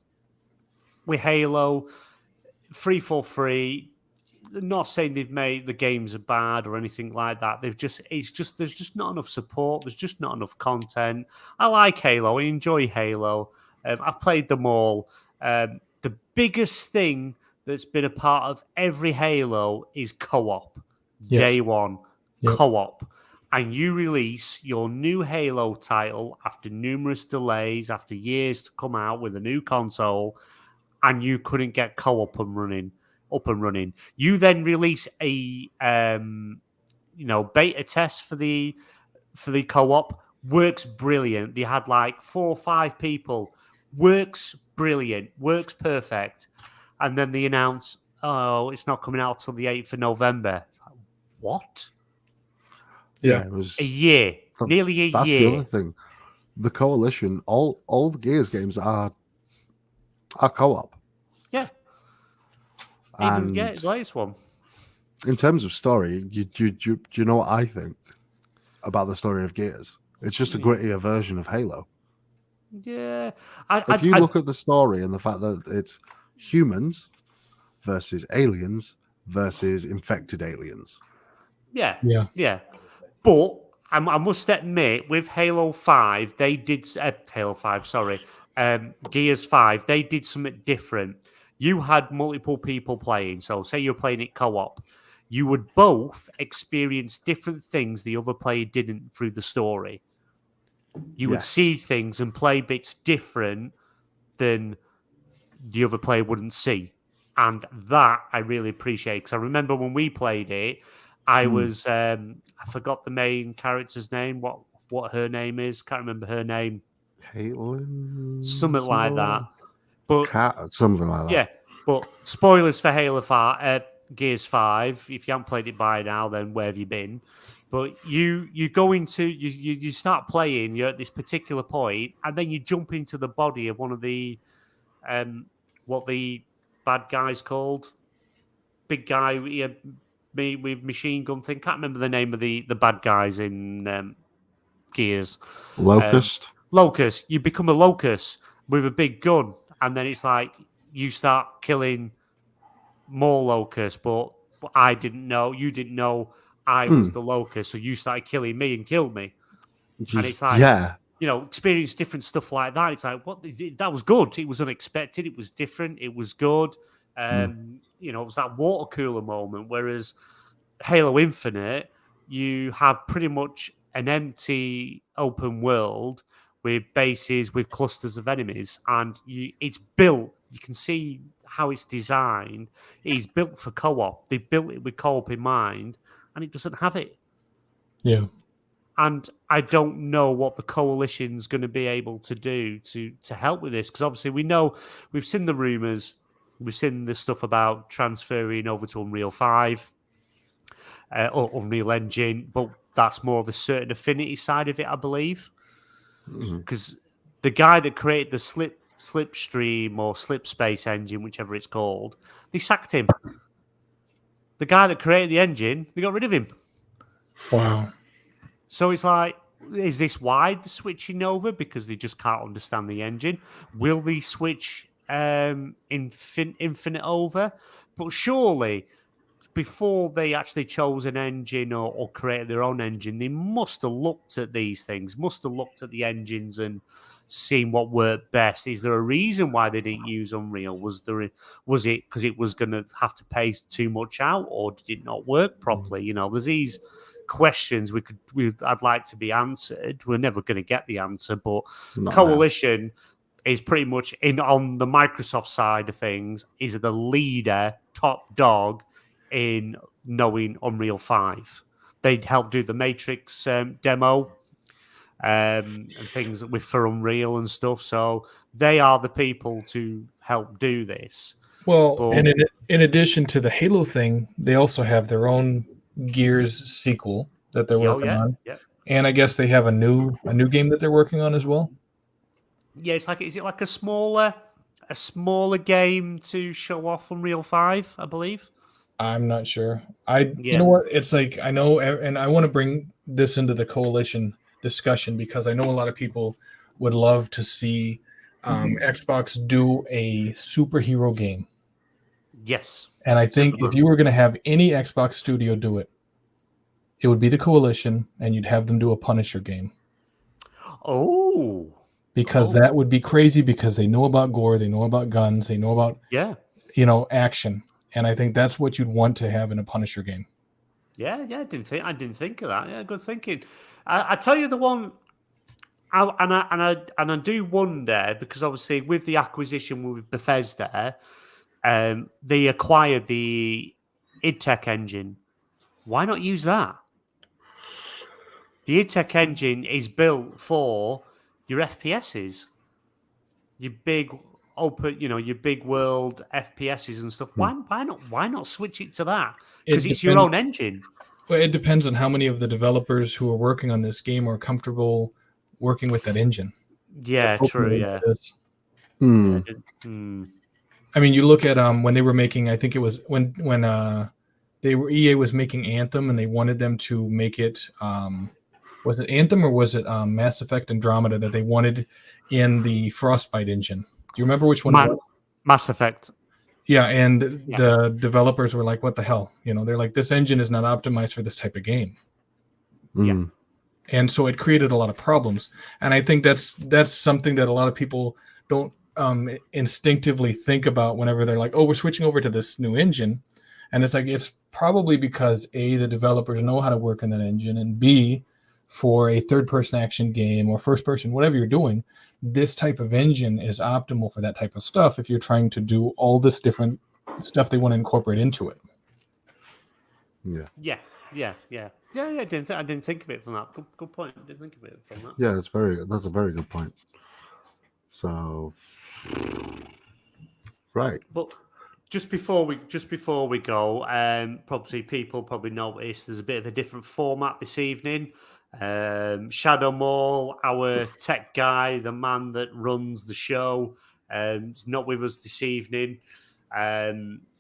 with Halo 343. not saying they've made the games are bad or anything like that. There's just not enough support. There's just not enough content. I like Halo. I enjoy Halo. I've played them all. The biggest thing that's been a part of every Halo is co-op. Yes. Day one, Yep. co-op. And you release your new Halo title after numerous delays, after years to come out with a new console, and you couldn't get co-op up and running. You then release a beta test for the co-op. Works brilliant. They had like 4 or 5 people. Works brilliant. Works perfect. And then they announce, oh, it's not coming out till the 8th of November. It's like, what? Yeah, it was A year. Nearly a that's year. the other thing. The Coalition, all the Gears games are co-op. Yeah. And the latest one. in terms of story, do you know what I think about the story of Gears? It's just a grittier version of Halo. Yeah. If you look at the story and the fact that it's humans versus aliens versus infected aliens. Yeah. Yeah. Yeah. But I must admit, with Halo 5, they did... Halo 5, sorry. Gears 5, they did something different. You had multiple people playing. So say you're playing it co-op. You would both experience different things the other player didn't through the story. You would see things and play bits different than the other player wouldn't see. And that I really appreciate. Because I remember when we played it, I was... I forgot the main character's name, what her name is. Can't remember her name. Caitlin? Something like that. But something like that. yeah, but spoilers for Halo 5, Gears 5. If you haven't played it by now, then where have you been? But you go into you start playing. You're at this particular point, and then you jump into the body of one of the what the bad guy's called, big guy with machine gun thing. Can't remember the name of the bad guys in Gears. Locust. Locust. You become a Locust with a big gun, and then it's like you start killing more Locusts, but I didn't know. You didn't know I was the Locust, so you started killing me and killed me. And it's like, experience different stuff like that. It's like, what? That was good. It was unexpected. It was different. It was good. It was that water cooler moment. Whereas Halo Infinite, you have pretty much an empty open world with bases, with clusters of enemies, and it's built. You can see how it's designed. It's built for co-op. They built it with co-op in mind, and it doesn't have it. Yeah. And I don't know what the Coalition's going to be able to do to help with this, because obviously we've seen the rumours, we've seen the stuff about transferring over to Unreal 5 or Unreal Engine, but that's more the certain affinity side of it, I believe. Because the guy that created the Slipstream or Slipspace engine, whichever it's called, they sacked him. The guy that created the engine, they got rid of him. Wow. So it's like, is this why they're switching over? Because they just can't understand the engine? Will they switch Infinite over? But surely, before they actually chose an engine or created their own engine, they must have looked at these things, must have looked at the engines and seen what worked best. Is there a reason why they didn't use Unreal? Was it because it was going to have to pay too much out, or did it not work properly? There's these questions I'd like to be answered. We're never going to get the answer, but Coalition is pretty much on the Microsoft side of things, is the leader, top dog in knowing Unreal 5. They'd help do the Matrix demo and things for Unreal and stuff. So they are the people to help do this. Well, and in addition to the Halo thing, they also have their own Gears sequel that they're working on. Yeah. And I guess they have a new game that they're working on as well. Yeah, is it like a smaller game to show off Unreal 5, I believe? I'm not sure. You know what? It's like, I know, and I want to bring this into the Coalition discussion because I know a lot of people would love to see Xbox do a superhero game. Yes. And I think if you were going to have any Xbox studio do it, it would be the Coalition, and you'd have them do a Punisher game. Oh. Because that would be crazy, because they know about gore, they know about guns, they know about action. And I think that's what you'd want to have in a Punisher game. Yeah, I didn't think of that. Yeah, good thinking. I tell you the one, I do wonder, because obviously with the acquisition with Bethesda, they acquired the id Tech engine. Why not use that? The id Tech engine is built for your FPSs, your big open, your big world FPSs and stuff. Why not switch it to that? Because it's your own engine. Well, it depends on how many of the developers who are working on this game are comfortable working with that engine. Yeah, true. Yeah. I mean, you look at when they were making, I think it was when EA was making Anthem, and they wanted them to make it. Was it Anthem or was it Mass Effect Andromeda that they wanted in the Frostbite engine? Do you remember which one it was? Mass Effect. Yeah, and the developers were like, what the hell? They're like, this engine is not optimized for this type of game. Yeah. And so it created a lot of problems. And I think that's something that a lot of people don't instinctively think about whenever they're like, oh, we're switching over to this new engine. And it's like, it's probably because A, the developers know how to work in that engine, and B, for a third-person action game or first-person, whatever you're doing, this type of engine is optimal for that type of stuff if you're trying to do all this different stuff they want to incorporate into it. Yeah. I didn't think of it from that. Good point. I didn't think of it from that. Yeah, that's a very good point. So, right. But just before we go, probably people probably noticed there's a bit of a different format this evening. Shadow Maul, our tech guy, the man that runs the show, is not with us this evening.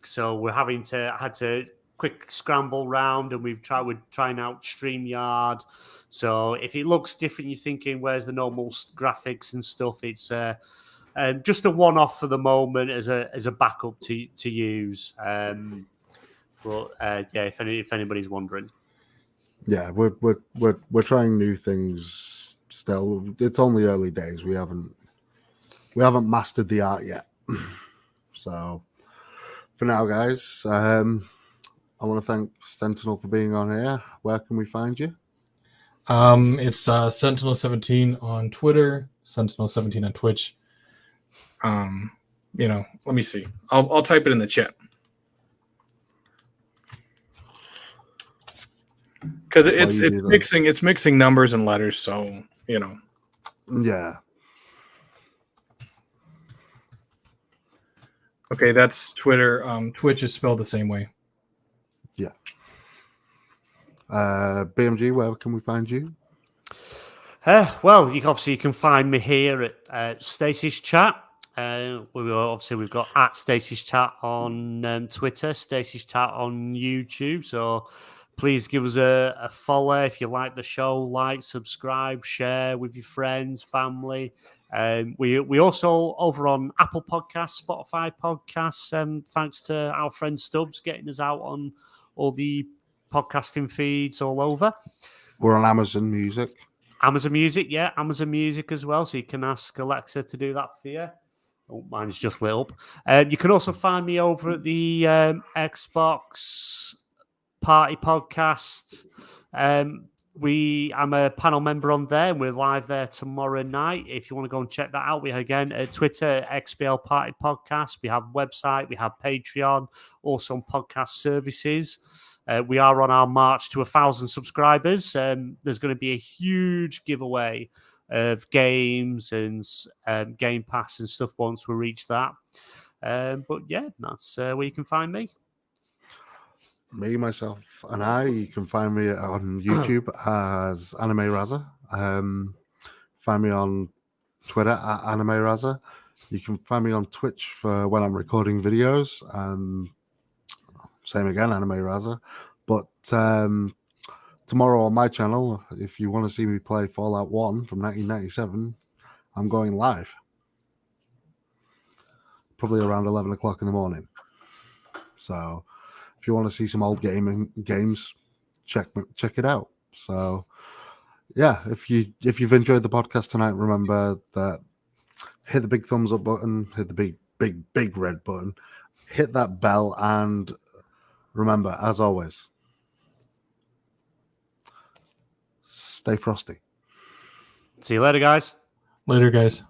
So we're had to quick scramble round, and we're trying out StreamYard. So if it looks different, you're thinking, where's the normal graphics and stuff? It's just a one-off for the moment as a backup to use. If anybody's wondering. Yeah, we're trying new things still. It's only early days. We haven't mastered the art yet. So for now, guys, I want to thank Sentinel for being on here. Where can we find you? It's Sentinel17 on Twitter, Sentinel17 on Twitch. Let me see. I'll type it in the chat. Because it's mixing numbers and letters, so Yeah. Okay, that's Twitter. Twitch is spelled the same way. Yeah. BMG, where can we find you? Well, you can find me here at Stasis Chat. We've got at Stasis Chat on Twitter, Stasis Chat on YouTube. So please give us a follow if you like the show. Like, subscribe, share with your friends, family. We also over on Apple Podcasts, Spotify Podcasts. Thanks to our friend Stubbs getting us out on all the podcasting feeds all over. We're on Amazon Music. Amazon Music as well. So you can ask Alexa to do that for you. Oh, mine's just lit up. You can also find me over at the Xbox Party Podcast. I'm a panel member on there, and we're live there tomorrow night. If you want to go and check that out, we again at Twitter, XBL Party Podcast. We have a website, we have Patreon, also on podcast services. We are on our march to 1,000 subscribers. There's going to be a huge giveaway of games and Game Pass and stuff once we reach that. But yeah, that's where you can find me. Me, myself, and I. You can find me on YouTube as Anime Razza. Find me on Twitter at Anime Razza. You can find me on Twitch for when I'm recording videos. Same again, Anime Razza. But tomorrow on my channel, if you want to see me play Fallout 1 from 1997, I'm going live. Probably around 11 o'clock in the morning. So if you want to see some old games, check it out. So yeah, if you've enjoyed the podcast tonight, remember that hit the big thumbs up button, hit the big red button, hit that bell, and remember, as always, stay frosty. See you later, guys. Later, guys.